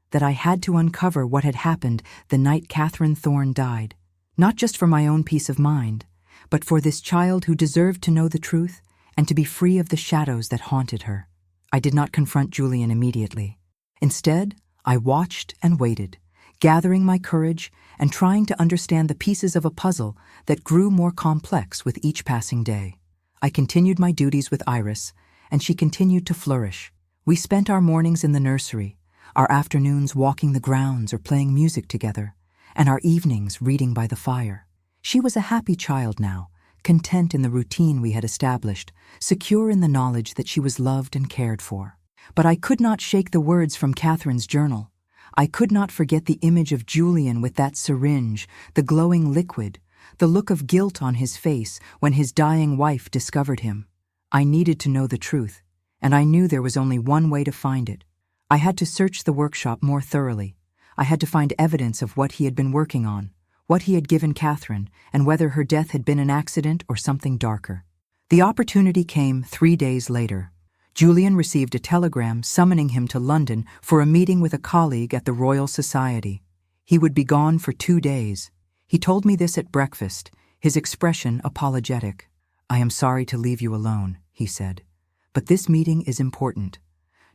that I had to uncover what had happened the night Catherine Thorne died, not just for my own peace of mind, but for this child who deserved to know the truth and to be free of the shadows that haunted her. I did not confront Julian immediately. Instead, I watched and waited, gathering my courage and trying to understand the pieces of a puzzle that grew more complex with each passing day. I continued my duties with Iris, and she continued to flourish. We spent our mornings in the nursery, our afternoons walking the grounds or playing music together, and our evenings reading by the fire. She was a happy child now, content in the routine we had established, secure in the knowledge that she was loved and cared for. But I could not shake the words from Catherine's journal. I could not forget the image of Julian with that syringe, the glowing liquid, the look of guilt on his face when his dying wife discovered him. I needed to know the truth, and I knew there was only one way to find it. I had to search the workshop more thoroughly. I had to find evidence of what he had been working on, what he had given Catherine, and whether her death had been an accident or something darker. The opportunity came 3 days later. Julian received a telegram summoning him to London for a meeting with a colleague at the Royal Society. He would be gone for 2 days. He told me this at breakfast, his expression apologetic. "I am sorry to leave you alone," he said, "but this meeting is important.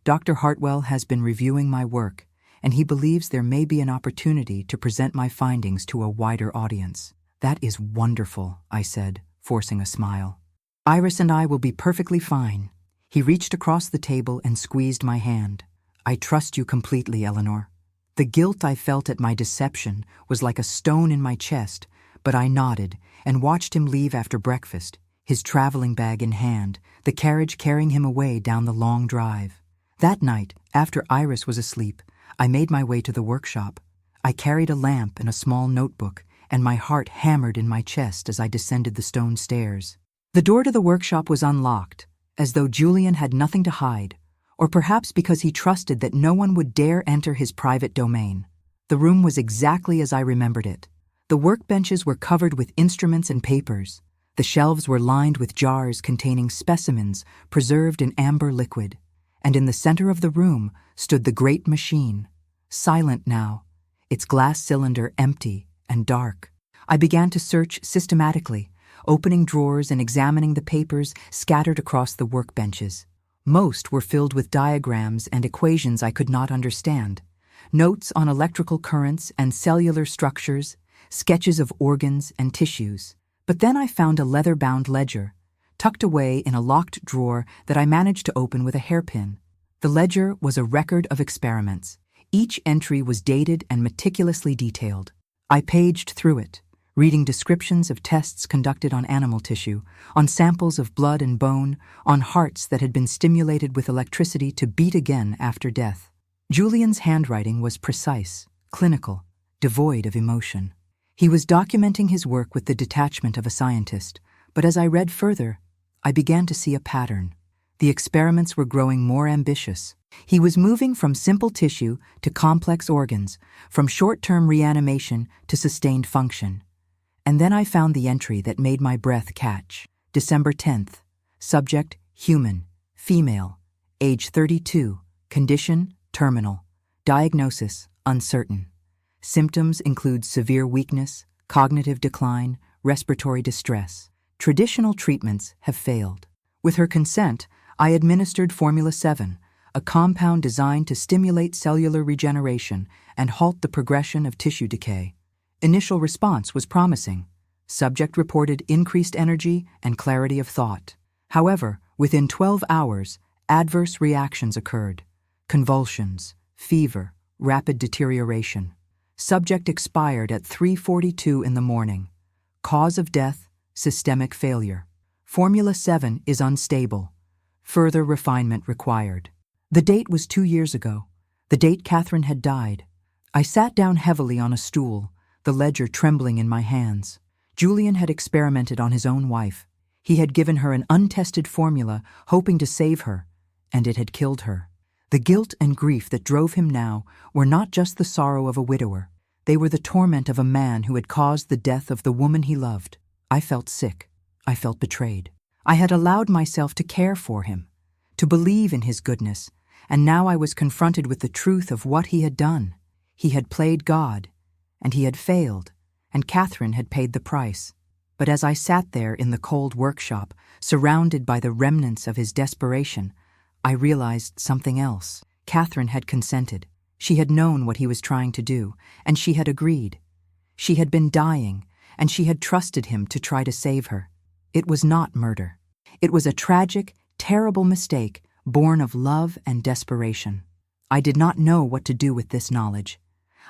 Dr. Hartwell has been reviewing my work, and he believes there may be an opportunity to present my findings to a wider audience." "That is wonderful," I said, forcing a smile. "Iris and I will be perfectly fine." He reached across the table and squeezed my hand. "I trust you completely, Eleanor." The guilt I felt at my deception was like a stone in my chest, but I nodded and watched him leave after breakfast, his traveling bag in hand, the carriage carrying him away down the long drive. That night, after Iris was asleep, I made my way to the workshop. I carried a lamp and a small notebook, and my heart hammered in my chest as I descended the stone stairs. The door to the workshop was unlocked, as though Julian had nothing to hide, or perhaps because he trusted that no one would dare enter his private domain. The room was exactly as I remembered it. The workbenches were covered with instruments and papers. The shelves were lined with jars containing specimens preserved in amber liquid. And in the center of the room stood the great machine, silent now, its glass cylinder empty and dark. I began to search systematically, opening drawers and examining the papers scattered across the workbenches. Most were filled with diagrams and equations I could not understand, notes on electrical currents and cellular structures, sketches of organs and tissues. But then I found a leather-bound ledger, tucked away in a locked drawer that I managed to open with a hairpin. The ledger was a record of experiments. Each entry was dated and meticulously detailed. I paged through it, reading descriptions of tests conducted on animal tissue, on samples of blood and bone, on hearts that had been stimulated with electricity to beat again after death. Julian's handwriting was precise, clinical, devoid of emotion. He was documenting his work with the detachment of a scientist, but as I read further, I began to see a pattern. The experiments were growing more ambitious. He was moving from simple tissue to complex organs, from short-term reanimation to sustained function. And then I found the entry that made my breath catch. December 10th. Subject, human, female, age 32, condition, terminal, diagnosis, uncertain. Symptoms include severe weakness, cognitive decline, respiratory distress. Traditional treatments have failed. With her consent, I administered Formula 7, a compound designed to stimulate cellular regeneration and halt the progression of tissue decay. Initial response was promising. Subject reported increased energy and clarity of thought. However, within 12 hours, adverse reactions occurred. Convulsions, fever, rapid deterioration. Subject expired at 3:42 in the morning. Cause of death, systemic failure. Formula 7 is unstable. Further refinement required. The date was 2 years ago, the date Catherine had died. I sat down heavily on a stool, the ledger trembling in my hands. Julian had experimented on his own wife. He had given her an untested formula, hoping to save her, and it had killed her. The guilt and grief that drove him now were not just the sorrow of a widower. They were the torment of a man who had caused the death of the woman he loved. I felt sick. I felt betrayed. I had allowed myself to care for him, to believe in his goodness, and now I was confronted with the truth of what he had done. He had played God, and he had failed, and Catherine had paid the price. But as I sat there in the cold workshop, surrounded by the remnants of his desperation, I realized something else. Catherine had consented. She had known what he was trying to do, and she had agreed. She had been dying, and she had trusted him to try to save her. It was not murder. It was a tragic, terrible mistake born of love and desperation. I did not know what to do with this knowledge.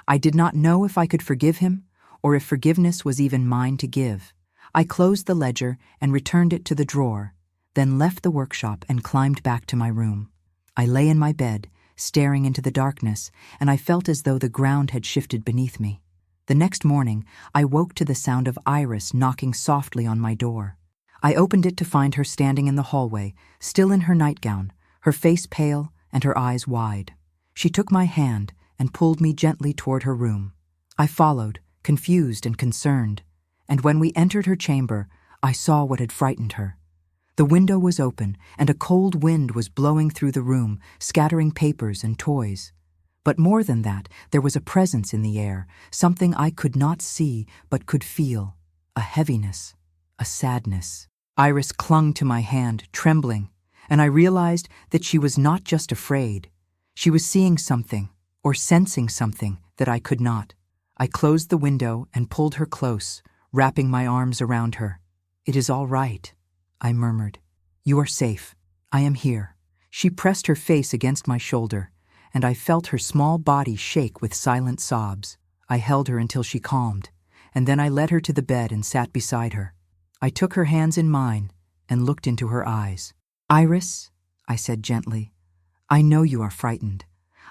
I did not know if I could forgive him, or if forgiveness was even mine to give. I closed the ledger and returned it to the drawer, then left the workshop and climbed back to my room. I lay in my bed, staring into the darkness, and I felt as though the ground had shifted beneath me. The next morning, I woke to the sound of Iris knocking softly on my door. I opened it to find her standing in the hallway, still in her nightgown, her face pale and her eyes wide. She took my hand and pulled me gently toward her room. I followed, confused and concerned, and when we entered her chamber, I saw what had frightened her. The window was open, and a cold wind was blowing through the room, scattering papers and toys. But more than that, there was a presence in the air, something I could not see but could feel, a heaviness, a sadness. Iris clung to my hand, trembling, and I realized that she was not just afraid. She was seeing something, or sensing something, that I could not. I closed the window and pulled her close, wrapping my arms around her. "It is all right," I murmured. "You are safe. I am here." She pressed her face against my shoulder, and I felt her small body shake with silent sobs. I held her until she calmed, and then I led her to the bed and sat beside her. I took her hands in mine and looked into her eyes. "Iris," I said gently, "I know you are frightened.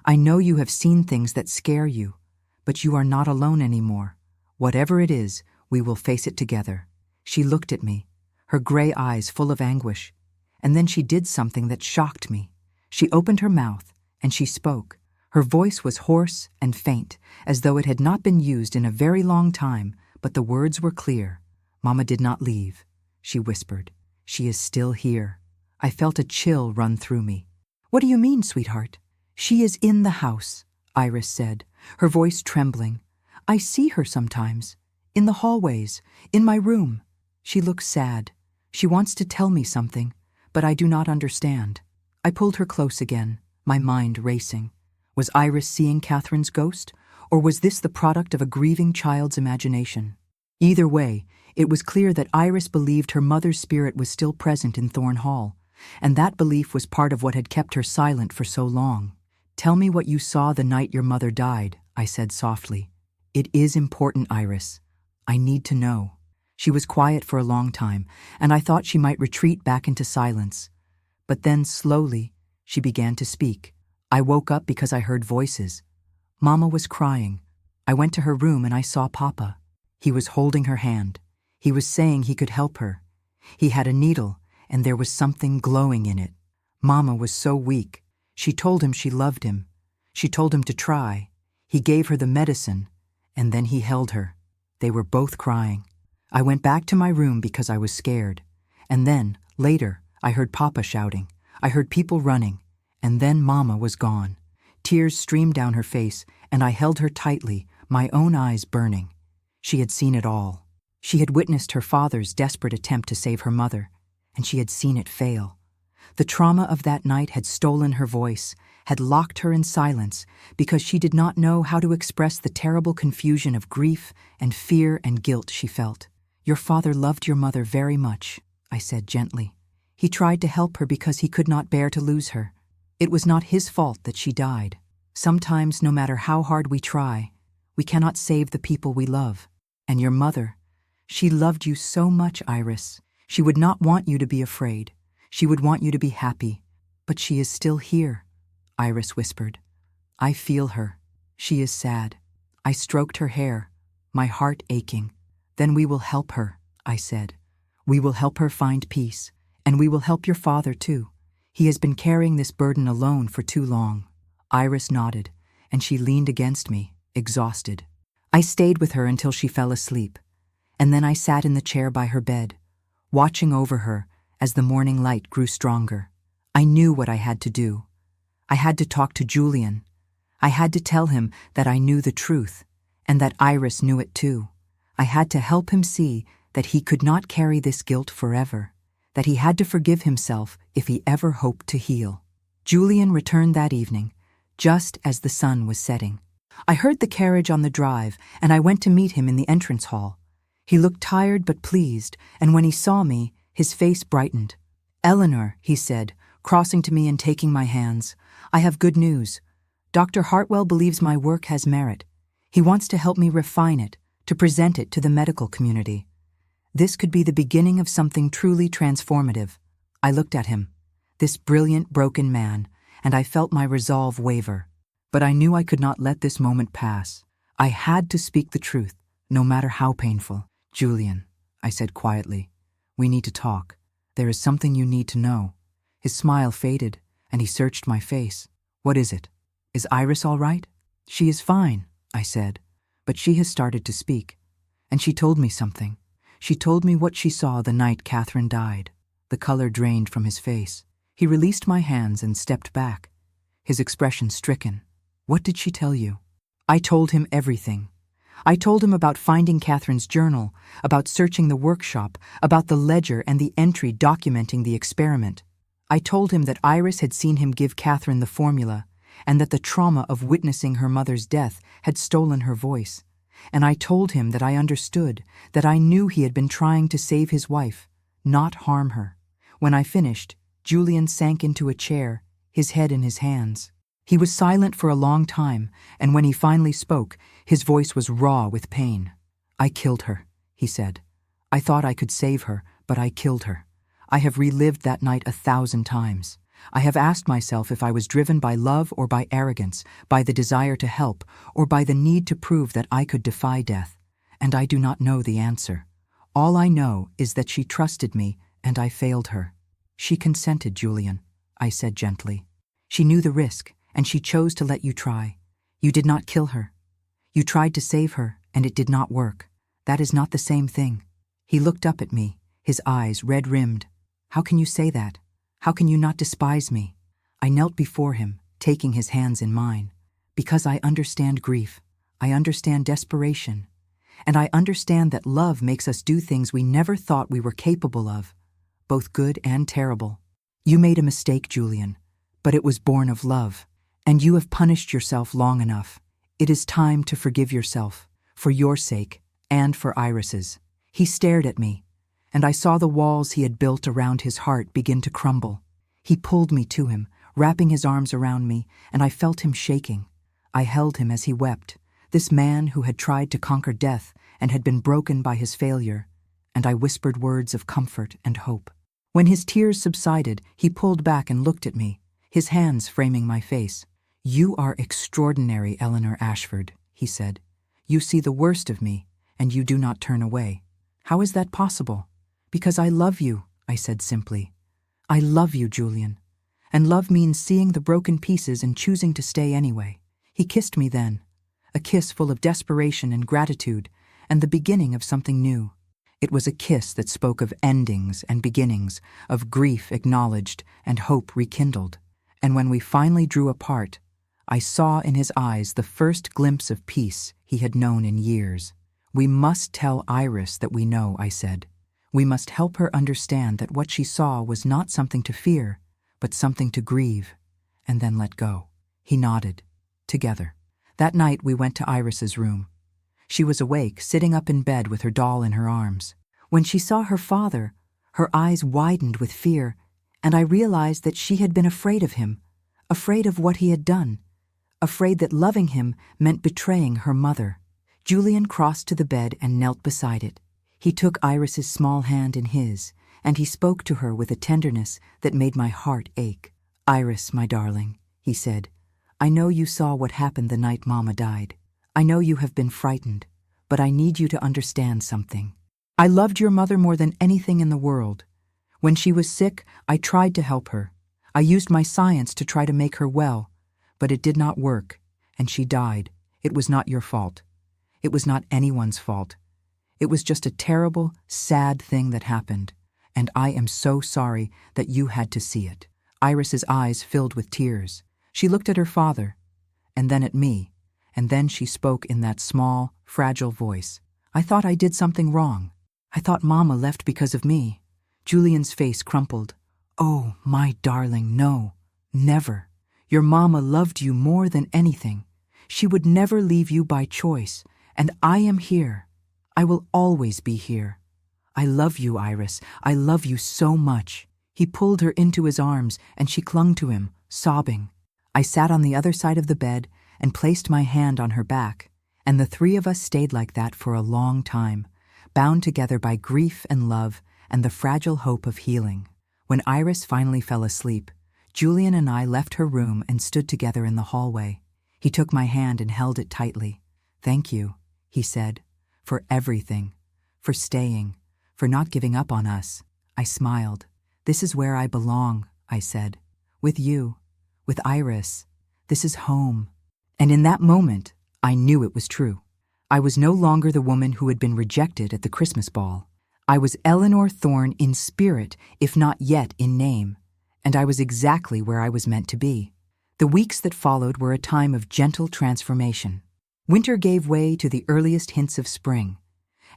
I know you have seen things that scare you, but you are not alone anymore. Whatever it is, we will face it together." She looked at me, her gray eyes full of anguish, and then she did something that shocked me. She opened her mouth, and she spoke. Her voice was hoarse and faint, as though it had not been used in a very long time, but the words were clear. "Mama did not leave," she whispered. "She is still here." I felt a chill run through me. "What do you mean, sweetheart?" "She is in the house," Iris said, her voice trembling. "I see her sometimes, in the hallways, in my room. She looks sad. She wants to tell me something, but I do not understand." I pulled her close again, my mind racing. Was Iris seeing Catherine's ghost, or was this the product of a grieving child's imagination? Either way, it was clear that Iris believed her mother's spirit was still present in Thorn Hall, and that belief was part of what had kept her silent for so long. "Tell me what you saw the night your mother died," I said softly. "It is important, Iris. I need to know." She was quiet for a long time, and I thought she might retreat back into silence. But then, slowly, she began to speak. "I woke up because I heard voices. Mama was crying. I went to her room and I saw Papa. He was holding her hand. He was saying he could help her. He had a needle, and there was something glowing in it. Mama was so weak. She told him she loved him. She told him to try. He gave her the medicine, and then he held her. They were both crying. I went back to my room because I was scared. And then, later, I heard Papa shouting. I heard people running. And then Mama was gone. Tears streamed down her face, and I held her tightly, my own eyes burning. She had seen it all. She had witnessed her father's desperate attempt to save her mother, and she had seen it fail. The trauma of that night had stolen her voice, had locked her in silence, because she did not know how to express the terrible confusion of grief and fear and guilt she felt. "Your father loved your mother very much," I said gently. "He tried to help her because he could not bear to lose her. It was not his fault that she died. Sometimes, no matter how hard we try, we cannot save the people we love. And your mother, she loved you so much, Iris. She would not want you to be afraid. She would want you to be happy. But she is still here," Iris whispered. "I feel her. She is sad." I stroked her hair, my heart aching. "Then we will help her," I said. "We will help her find peace, and we will help your father too. He has been carrying this burden alone for too long." Iris nodded, and she leaned against me, exhausted. I stayed with her until she fell asleep, and then I sat in the chair by her bed, watching over her as the morning light grew stronger. I knew what I had to do. I had to talk to Julian. I had to tell him that I knew the truth, and that Iris knew it too. I had to help him see that he could not carry this guilt forever, that he had to forgive himself if he ever hoped to heal. Julian returned that evening, just as the sun was setting. I heard the carriage on the drive, and I went to meet him in the entrance hall. He looked tired but pleased, and when he saw me, his face brightened. "Eleanor," he said, crossing to me and taking my hands, "I have good news. Dr. Hartwell believes my work has merit. He wants to help me refine it, to present it to the medical community. This could be the beginning of something truly transformative." I looked at him, this brilliant, broken man, and I felt my resolve waver. But I knew I could not let this moment pass. I had to speak the truth, no matter how painful. "Julian," I said quietly, "we need to talk. There is something you need to know." His smile faded, and he searched my face. "What is it? Is Iris all right?" "She is fine," I said, "but she has started to speak. And she told me something. She told me what she saw the night Catherine died." The color drained from his face. He released my hands and stepped back, his expression stricken. "What did she tell you?" I told him everything. I told him about finding Catherine's journal, about searching the workshop, about the ledger and the entry documenting the experiment. I told him that Iris had seen him give Catherine the formula, and that the trauma of witnessing her mother's death had stolen her voice, and I told him that I understood, that I knew he had been trying to save his wife, not harm her. When I finished, Julian sank into a chair, his head in his hands. He was silent for a long time, and when he finally spoke, his voice was raw with pain. "I killed her," he said. "I thought I could save her, but I killed her. I have relived that night 1,000 times. I have asked myself if I was driven by love or by arrogance, by the desire to help, or by the need to prove that I could defy death, and I do not know the answer. All I know is that she trusted me, and I failed her." "She consented, Julian," I said gently. "She knew the risk, and she chose to let you try. You did not kill her. You tried to save her, and it did not work. That is not the same thing." He looked up at me, his eyes red-rimmed. "How can you say that? How can you not despise me?" I knelt before him, taking his hands in mine. "Because I understand grief. I understand desperation. And I understand that love makes us do things we never thought we were capable of, both good and terrible. You made a mistake, Julian, but it was born of love. And you have punished yourself long enough. It is time to forgive yourself, for your sake and for Iris's." He stared at me, and I saw the walls he had built around his heart begin to crumble. He pulled me to him, wrapping his arms around me, and I felt him shaking. I held him as he wept, this man who had tried to conquer death and had been broken by his failure, and I whispered words of comfort and hope. When his tears subsided, he pulled back and looked at me, his hands framing my face. "You are extraordinary, Eleanor Ashford," he said. "You see the worst of me, and you do not turn away. How is that possible?" "Because I love you," I said simply. "I love you, Julian. And love means seeing the broken pieces and choosing to stay anyway." He kissed me then, a kiss full of desperation and gratitude, and the beginning of something new. It was a kiss that spoke of endings and beginnings, of grief acknowledged and hope rekindled. And when we finally drew apart, I saw in his eyes the first glimpse of peace he had known in years. "We must tell Iris that we know," I said. "We must help her understand that what she saw was not something to fear, but something to grieve, and then let go." He nodded. Together. That night we went to Iris's room. She was awake, sitting up in bed with her doll in her arms. When she saw her father, her eyes widened with fear, and I realized that she had been afraid of him, afraid of what he had done, afraid that loving him meant betraying her mother. Julian crossed to the bed and knelt beside it. He took Iris's small hand in his, and he spoke to her with a tenderness that made my heart ache. "Iris, my darling," he said, "I know you saw what happened the night Mama died. I know you have been frightened, but I need you to understand something. I loved your mother more than anything in the world. When she was sick, I tried to help her. I used my science to try to make her well, but it did not work, and she died. It was not your fault. It was not anyone's fault. It was just a terrible, sad thing that happened, and I am so sorry that you had to see it." Iris's eyes filled with tears. She looked at her father, and then at me, and then she spoke in that small, fragile voice. "I thought I did something wrong. I thought Mama left because of me." Julian's face crumpled. "Oh, my darling, no, never. Your Mama loved you more than anything. She would never leave you by choice, and I am here. I will always be here. I love you, Iris. I love you so much." He pulled her into his arms, and she clung to him, sobbing. I sat on the other side of the bed and placed my hand on her back, and the three of us stayed like that for a long time, bound together by grief and love and the fragile hope of healing. When Iris finally fell asleep, Julian and I left her room and stood together in the hallway. He took my hand and held it tightly. "Thank you," he said, "for everything, for staying, for not giving up on us." I smiled. "This is where I belong," I said. "With you, with Iris. This is home." And in that moment, I knew it was true. I was no longer the woman who had been rejected at the Christmas ball. I was Eleanor Thorne in spirit, if not yet in name, and I was exactly where I was meant to be. The weeks that followed were a time of gentle transformation. Winter gave way to the earliest hints of spring,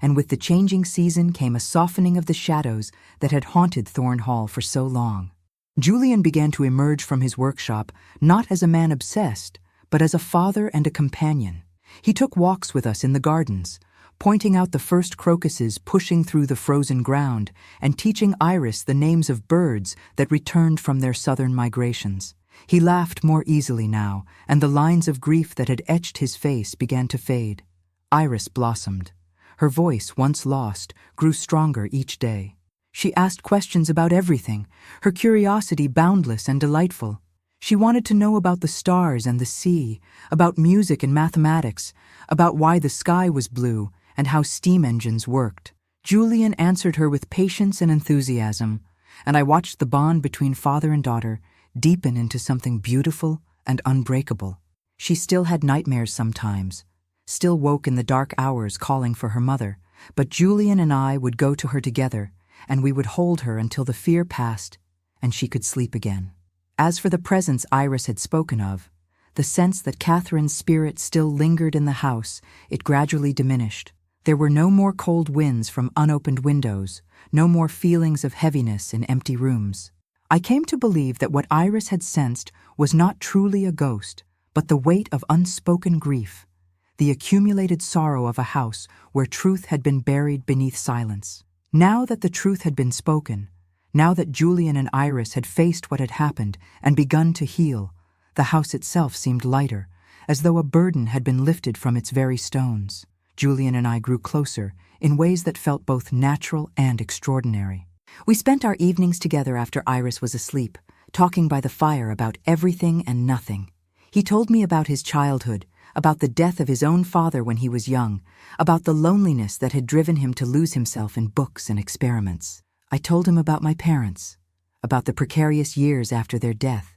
and with the changing season came a softening of the shadows that had haunted Thorne Hall for so long. Julian began to emerge from his workshop not as a man obsessed, but as a father and a companion. He took walks with us in the gardens, pointing out the first crocuses pushing through the frozen ground and teaching Iris the names of birds that returned from their southern migrations. He laughed more easily now, and the lines of grief that had etched his face began to fade. Iris blossomed. Her voice, once lost, grew stronger each day. She asked questions about everything, her curiosity boundless and delightful. She wanted to know about the stars and the sea, about music and mathematics, about why the sky was blue, and how steam engines worked. Julian answered her with patience and enthusiasm, and I watched the bond between father and daughter deepen into something beautiful and unbreakable. She still had nightmares sometimes, still woke in the dark hours calling for her mother, but Julian and I would go to her together, and we would hold her until the fear passed and she could sleep again. As for the presence Iris had spoken of, the sense that Catherine's spirit still lingered in the house, it gradually diminished. There were no more cold winds from unopened windows, no more feelings of heaviness in empty rooms. I came to believe that what Iris had sensed was not truly a ghost, but the weight of unspoken grief, the accumulated sorrow of a house where truth had been buried beneath silence. Now that the truth had been spoken, now that Julian and Iris had faced what had happened and begun to heal, the house itself seemed lighter, as though a burden had been lifted from its very stones. Julian and I grew closer in ways that felt both natural and extraordinary. We spent our evenings together after Iris was asleep, talking by the fire about everything and nothing. He told me about his childhood, about the death of his own father when he was young, about the loneliness that had driven him to lose himself in books and experiments. I told him about my parents, about the precarious years after their death,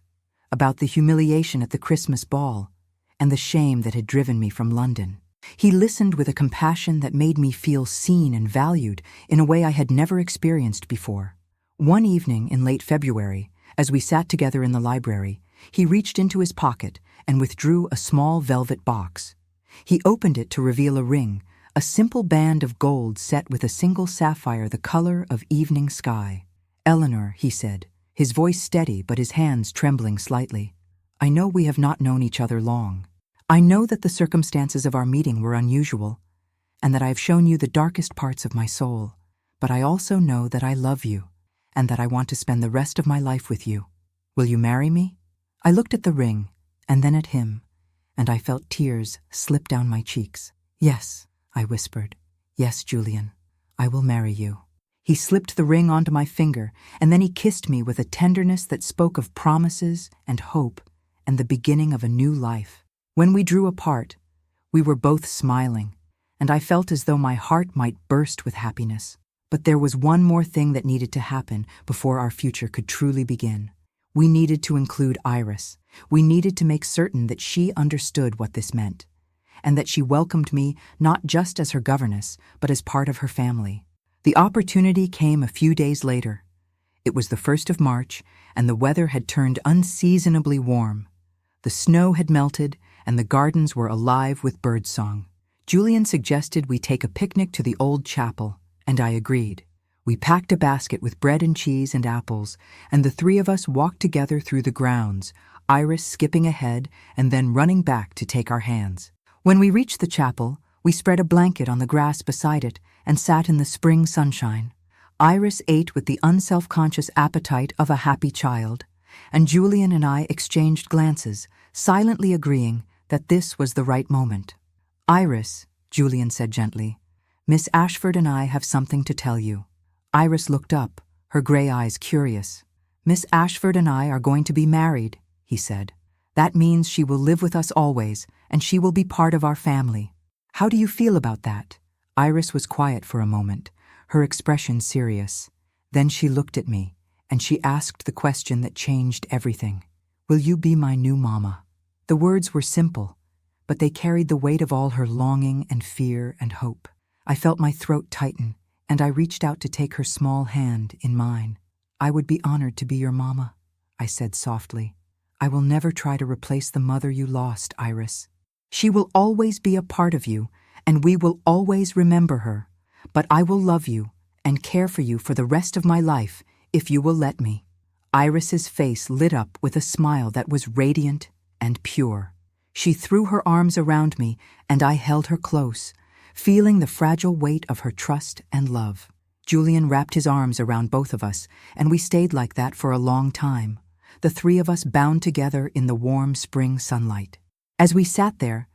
about the humiliation at the Christmas ball, and the shame that had driven me from London. He listened with a compassion that made me feel seen and valued in a way I had never experienced before. One evening in late February, as we sat together in the library, he reached into his pocket and withdrew a small velvet box. He opened it to reveal a ring, a simple band of gold set with a single sapphire the color of evening sky. "Eleanor," he said, his voice steady but his hands trembling slightly, "I know we have not known each other long. I know that the circumstances of our meeting were unusual, and that I have shown you the darkest parts of my soul, but I also know that I love you, and that I want to spend the rest of my life with you. Will you marry me?" I looked at the ring, and then at him, and I felt tears slip down my cheeks. "Yes," I whispered. "Yes, Julian, I will marry you." He slipped the ring onto my finger, and then he kissed me with a tenderness that spoke of promises and hope and the beginning of a new life. When we drew apart, we were both smiling, and I felt as though my heart might burst with happiness. But there was one more thing that needed to happen before our future could truly begin. We needed to include Iris. We needed to make certain that she understood what this meant, and that she welcomed me not just as her governess, but as part of her family. The opportunity came a few days later. It was the 1st of March, and the weather had turned unseasonably warm. The snow had melted, and the gardens were alive with birdsong. Julian suggested we take a picnic to the old chapel, and I agreed. We packed a basket with bread and cheese and apples, and the three of us walked together through the grounds, Iris skipping ahead and then running back to take our hands. When we reached the chapel, we spread a blanket on the grass beside it and sat in the spring sunshine. Iris ate with the unself-conscious appetite of a happy child, and Julian and I exchanged glances, silently agreeing that this was the right moment. "Iris," Julian said gently, "Miss Ashford and I have something to tell you." Iris looked up, her gray eyes curious. "Miss Ashford and I are going to be married," he said. "That means she will live with us always, and she will be part of our family. How do you feel about that?" Iris was quiet for a moment, her expression serious. Then she looked at me, and she asked the question that changed everything. "Will you be my new mama?" The words were simple, but they carried the weight of all her longing and fear and hope. I felt my throat tighten, and I reached out to take her small hand in mine. "I would be honored to be your mama," I said softly. "I will never try to replace the mother you lost, Iris. She will always be a part of you, and we will always remember her. But I will love you and care for you for the rest of my life if you will let me." Iris's face lit up with a smile that was radiant and pure. She threw her arms around me, and I held her close, feeling the fragile weight of her trust and love. Julian wrapped his arms around both of us, and we stayed like that for a long time, the three of us bound together in the warm spring sunlight. As we sat there,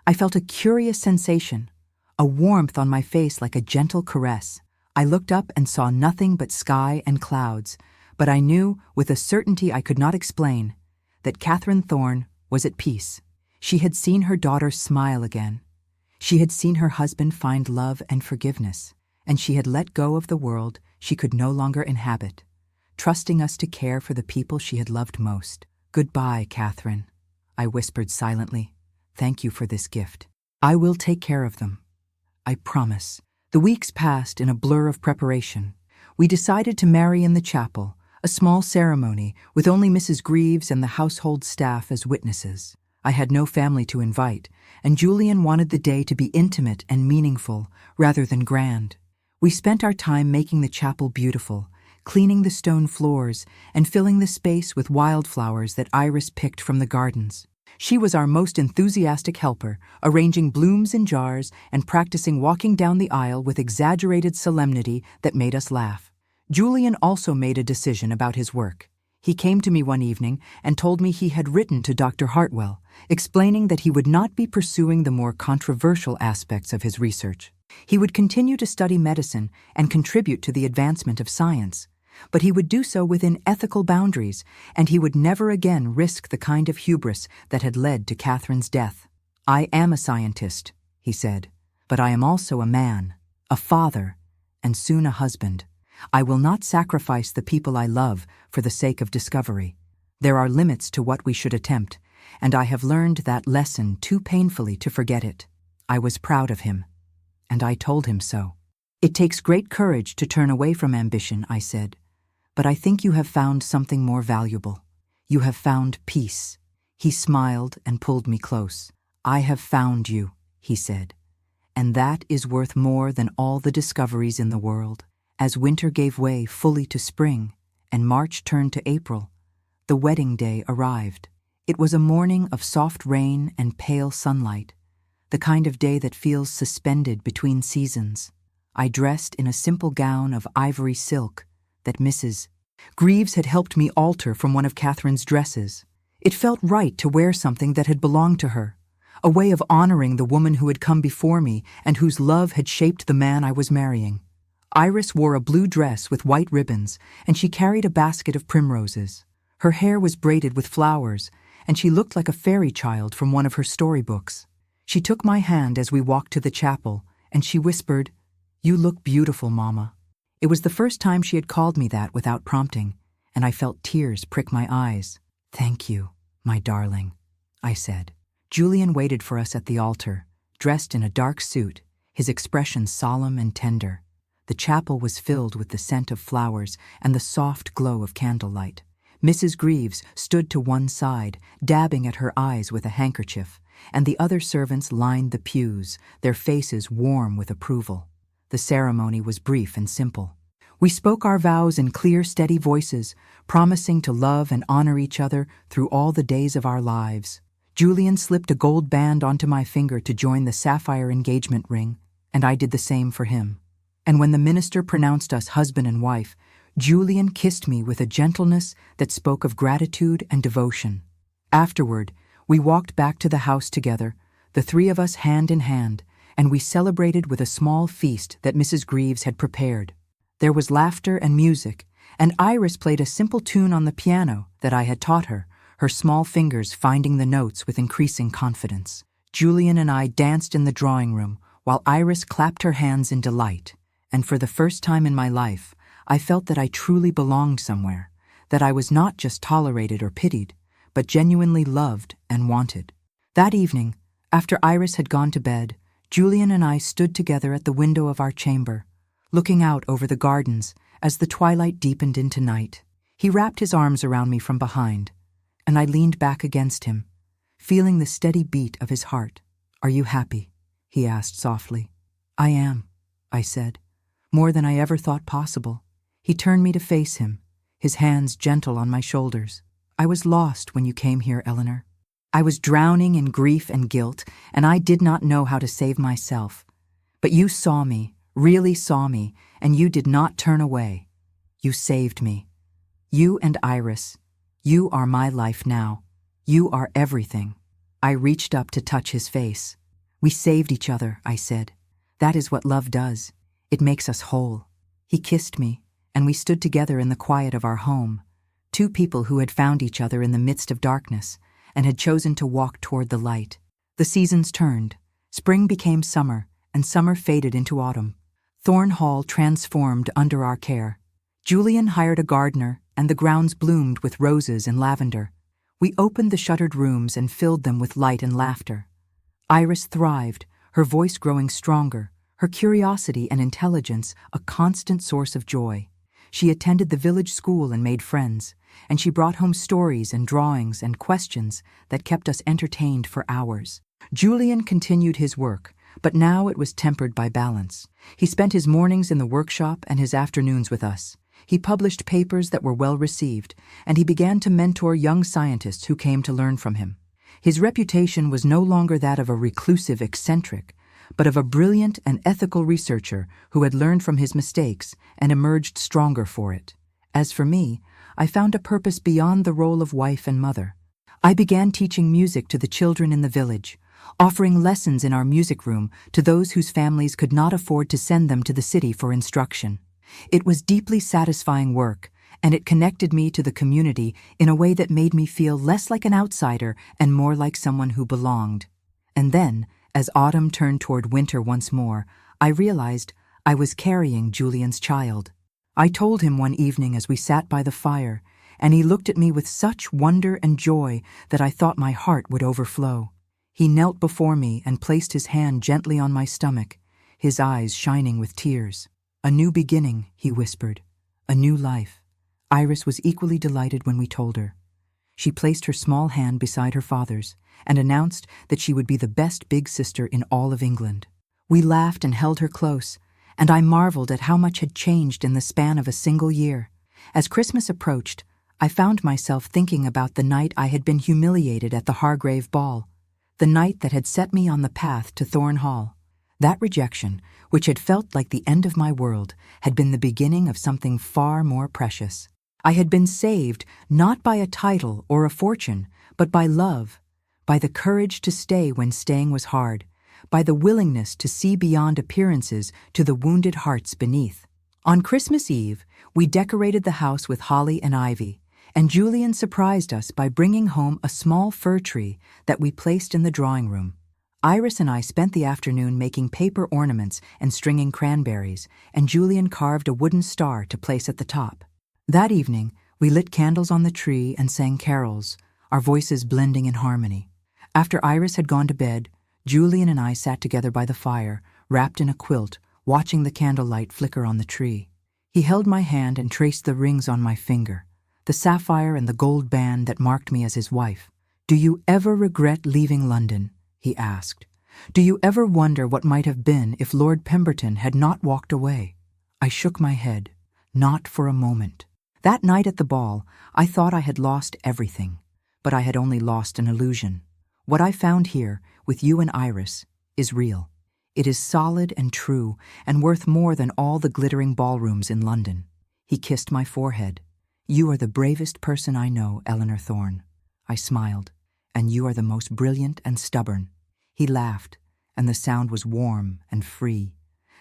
I felt a curious sensation, a warmth on my face like a gentle caress. I looked up and saw nothing but sky and clouds, but I knew, with a certainty I could not explain, that Catherine Thorne was at peace. She had seen her daughter smile again. She had seen her husband find love and forgiveness, and she had let go of the world she could no longer inhabit, trusting us to care for the people she had loved most. "Goodbye, Catherine," I whispered silently. "Thank you for this gift. I will take care of them. I promise." The weeks passed in a blur of preparation. We decided to marry in the chapel, a small ceremony with only Mrs. Greaves and the household staff as witnesses. I had no family to invite, and Julian wanted the day to be intimate and meaningful rather than grand. We spent our time making the chapel beautiful, cleaning the stone floors and filling the space with wildflowers that Iris picked from the gardens. She was our most enthusiastic helper, arranging blooms in jars and practicing walking down the aisle with exaggerated solemnity that made us laugh. Julian also made a decision about his work. He came to me one evening and told me he had written to Dr. Hartwell, explaining that he would not be pursuing the more controversial aspects of his research. He would continue to study medicine and contribute to the advancement of science, but he would do so within ethical boundaries, and he would never again risk the kind of hubris that had led to Catherine's death. "I am a scientist," he said, "but I am also a man, a father, and soon a husband. I will not sacrifice the people I love for the sake of discovery. There are limits to what we should attempt, and I have learned that lesson too painfully to forget it." I was proud of him, and I told him so. "It takes great courage to turn away from ambition," I said, "but I think you have found something more valuable. You have found peace." He smiled and pulled me close. "I have found you," he said, "and that is worth more than all the discoveries in the world." As winter gave way fully to spring and March turned to April, the wedding day arrived. It was a morning of soft rain and pale sunlight, the kind of day that feels suspended between seasons. I dressed in a simple gown of ivory silk that Mrs. Greaves had helped me alter from one of Catherine's dresses. It felt right to wear something that had belonged to her, a way of honoring the woman who had come before me and whose love had shaped the man I was marrying. Iris wore a blue dress with white ribbons, and she carried a basket of primroses. Her hair was braided with flowers, and she looked like a fairy child from one of her storybooks. She took my hand as we walked to the chapel, and she whispered, "You look beautiful, Mama." It was the first time she had called me that without prompting, and I felt tears prick my eyes. "Thank you, my darling," I said. Julian waited for us at the altar, dressed in a dark suit, his expression solemn and tender. The chapel was filled with the scent of flowers and the soft glow of candlelight. Mrs. Greaves stood to one side, dabbing at her eyes with a handkerchief, and the other servants lined the pews, their faces warm with approval. The ceremony was brief and simple. We spoke our vows in clear, steady voices, promising to love and honor each other through all the days of our lives. Julian slipped a gold band onto my finger to join the sapphire engagement ring, and I did the same for him. And when the minister pronounced us husband and wife, Julian kissed me with a gentleness that spoke of gratitude and devotion. Afterward, we walked back to the house together, the three of us hand in hand, and we celebrated with a small feast that Mrs. Greaves had prepared. There was laughter and music, and Iris played a simple tune on the piano that I had taught her, her small fingers finding the notes with increasing confidence. Julian and I danced in the drawing room, while Iris clapped her hands in delight. And for the first time in my life, I felt that I truly belonged somewhere, that I was not just tolerated or pitied, but genuinely loved and wanted. That evening, after Iris had gone to bed, Julian and I stood together at the window of our chamber, looking out over the gardens as the twilight deepened into night. He wrapped his arms around me from behind, and I leaned back against him, feeling the steady beat of his heart. "Are you happy?" he asked softly. "I am," I said. "More than I ever thought possible." He turned me to face him, his hands gentle on my shoulders. "I was lost when you came here, Eleanor. I was drowning in grief and guilt, and I did not know how to save myself. But you saw me, really saw me, and you did not turn away. You saved me. You and Iris, you are my life now. You are everything. I reached up to touch his face. We saved each other, I said. That is what love does. It makes us whole. He kissed me, and we stood together in the quiet of our home, two people who had found each other in the midst of darkness and had chosen to walk toward the light. The seasons turned. Spring became summer, and summer faded into autumn. Thorn Hall transformed under our care. Julian hired a gardener, and the grounds bloomed with roses and lavender. We opened the shuttered rooms and filled them with light and laughter. Iris thrived, her voice growing stronger, her curiosity and intelligence a constant source of joy. She attended the village school and made friends, and she brought home stories and drawings and questions that kept us entertained for hours. Julian continued his work, but now it was tempered by balance. He spent his mornings in the workshop and his afternoons with us. He published papers that were well received, and he began to mentor young scientists who came to learn from him. His reputation was no longer that of a reclusive eccentric, but of a brilliant and ethical researcher who had learned from his mistakes and emerged stronger for it. As for me, I found a purpose beyond the role of wife and mother. I began teaching music to the children in the village, offering lessons in our music room to those whose families could not afford to send them to the city for instruction. It was deeply satisfying work, and it connected me to the community in a way that made me feel less like an outsider and more like someone who belonged. And then, as autumn turned toward winter once more, I realized I was carrying Julian's child. I told him one evening as we sat by the fire, and he looked at me with such wonder and joy that I thought my heart would overflow. He knelt before me and placed his hand gently on my stomach, his eyes shining with tears. "A new beginning," he whispered. "A new life." Iris was equally delighted when we told her. She placed her small hand beside her father's and announced that she would be the best big sister in all of England. We laughed and held her close, and I marveled at how much had changed in the span of a single year. As Christmas approached, I found myself thinking about the night I had been humiliated at the Hargrave ball, the night that had set me on the path to Thorn Hall. That rejection, which had felt like the end of my world, had been the beginning of something far more precious. I had been saved not by a title or a fortune, but by love, by the courage to stay when staying was hard, by the willingness to see beyond appearances to the wounded hearts beneath. On Christmas Eve, we decorated the house with holly and ivy, and Julian surprised us by bringing home a small fir tree that we placed in the drawing room. Iris and I spent the afternoon making paper ornaments and stringing cranberries, and Julian carved a wooden star to place at the top. That evening, we lit candles on the tree and sang carols, our voices blending in harmony. After Iris had gone to bed, Julian and I sat together by the fire, wrapped in a quilt, watching the candlelight flicker on the tree. He held my hand and traced the rings on my finger, the sapphire and the gold band that marked me as his wife. "Do you ever regret leaving London?" he asked. "Do you ever wonder what might have been if Lord Pemberton had not walked away?" I shook my head. Not for a moment. That night at the ball, I thought I had lost everything, but I had only lost an illusion. What I found here, with you and Iris, is real. It is solid and true, and worth more than all the glittering ballrooms in London. He kissed my forehead. "You are the bravest person I know, Eleanor Thorne." I smiled. "And you are the most brilliant and stubborn." He laughed, and the sound was warm and free,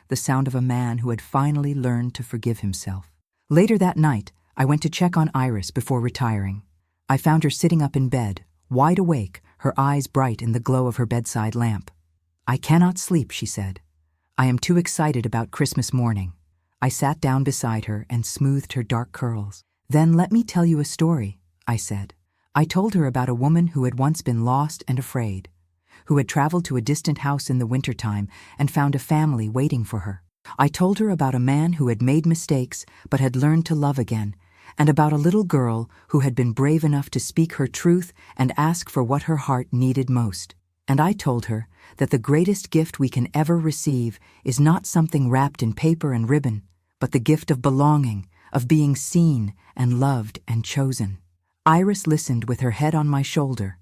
the sound of a man who had finally learned to forgive himself. Later that night, I went to check on Iris before retiring. I found her sitting up in bed, wide awake, her eyes bright in the glow of her bedside lamp. "I cannot sleep," she said. "I am too excited about Christmas morning." I sat down beside her and smoothed her dark curls. "Then let me tell you a story," I said. I told her about a woman who had once been lost and afraid, who had traveled to a distant house in the wintertime and found a family waiting for her. I told her about a man who had made mistakes but had learned to love again, and about a little girl who had been brave enough to speak her truth and ask for what her heart needed most. And I told her that the greatest gift we can ever receive is not something wrapped in paper and ribbon, but the gift of belonging, of being seen and loved and chosen. Iris listened with her head on my shoulder,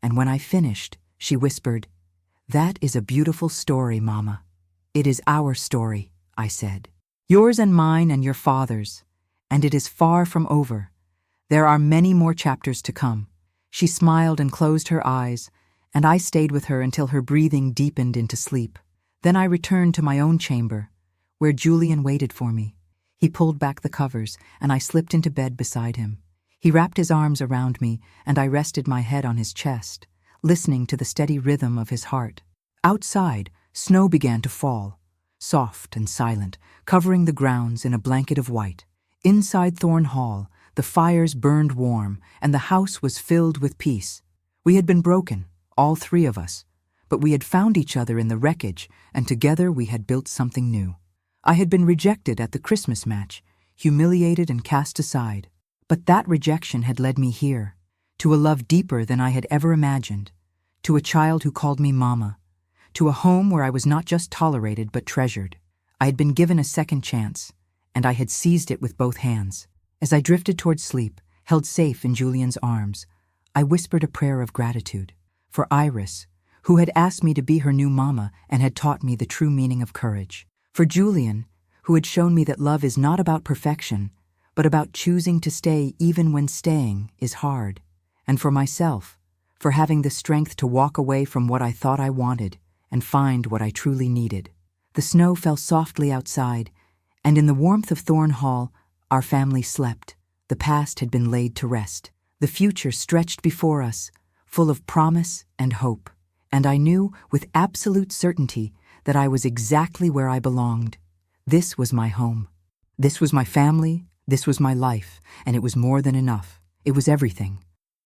and when I finished, she whispered, "That is a beautiful story, Mama." "It is our story," I said. "Yours and mine and your father's, and it is far from over. There are many more chapters to come." She smiled and closed her eyes, and I stayed with her until her breathing deepened into sleep. Then I returned to my own chamber, where Julian waited for me. He pulled back the covers, and I slipped into bed beside him. He wrapped his arms around me, and I rested my head on his chest, listening to the steady rhythm of his heart. Outside, snow began to fall, soft and silent, covering the grounds in a blanket of white. Inside Thorn Hall, the fires burned warm, and the house was filled with peace. We had been broken, all three of us, but we had found each other in the wreckage, and together we had built something new. I had been rejected at the Christmas match, humiliated and cast aside. But that rejection had led me here, to a love deeper than I had ever imagined, to a child who called me Mama, to a home where I was not just tolerated but treasured. I had been given a second chance, and I had seized it with both hands. As I drifted toward sleep, held safe in Julian's arms, I whispered a prayer of gratitude for Iris, who had asked me to be her new mama and had taught me the true meaning of courage. For Julian, who had shown me that love is not about perfection, but about choosing to stay even when staying is hard. And for myself, for having the strength to walk away from what I thought I wanted and find what I truly needed. The snow fell softly outside, and in the warmth of Thorn Hall, our family slept. The past had been laid to rest. The future stretched before us, full of promise and hope. And I knew with absolute certainty that I was exactly where I belonged. This was my home. This was my family. This was my life, and it was more than enough. It was everything.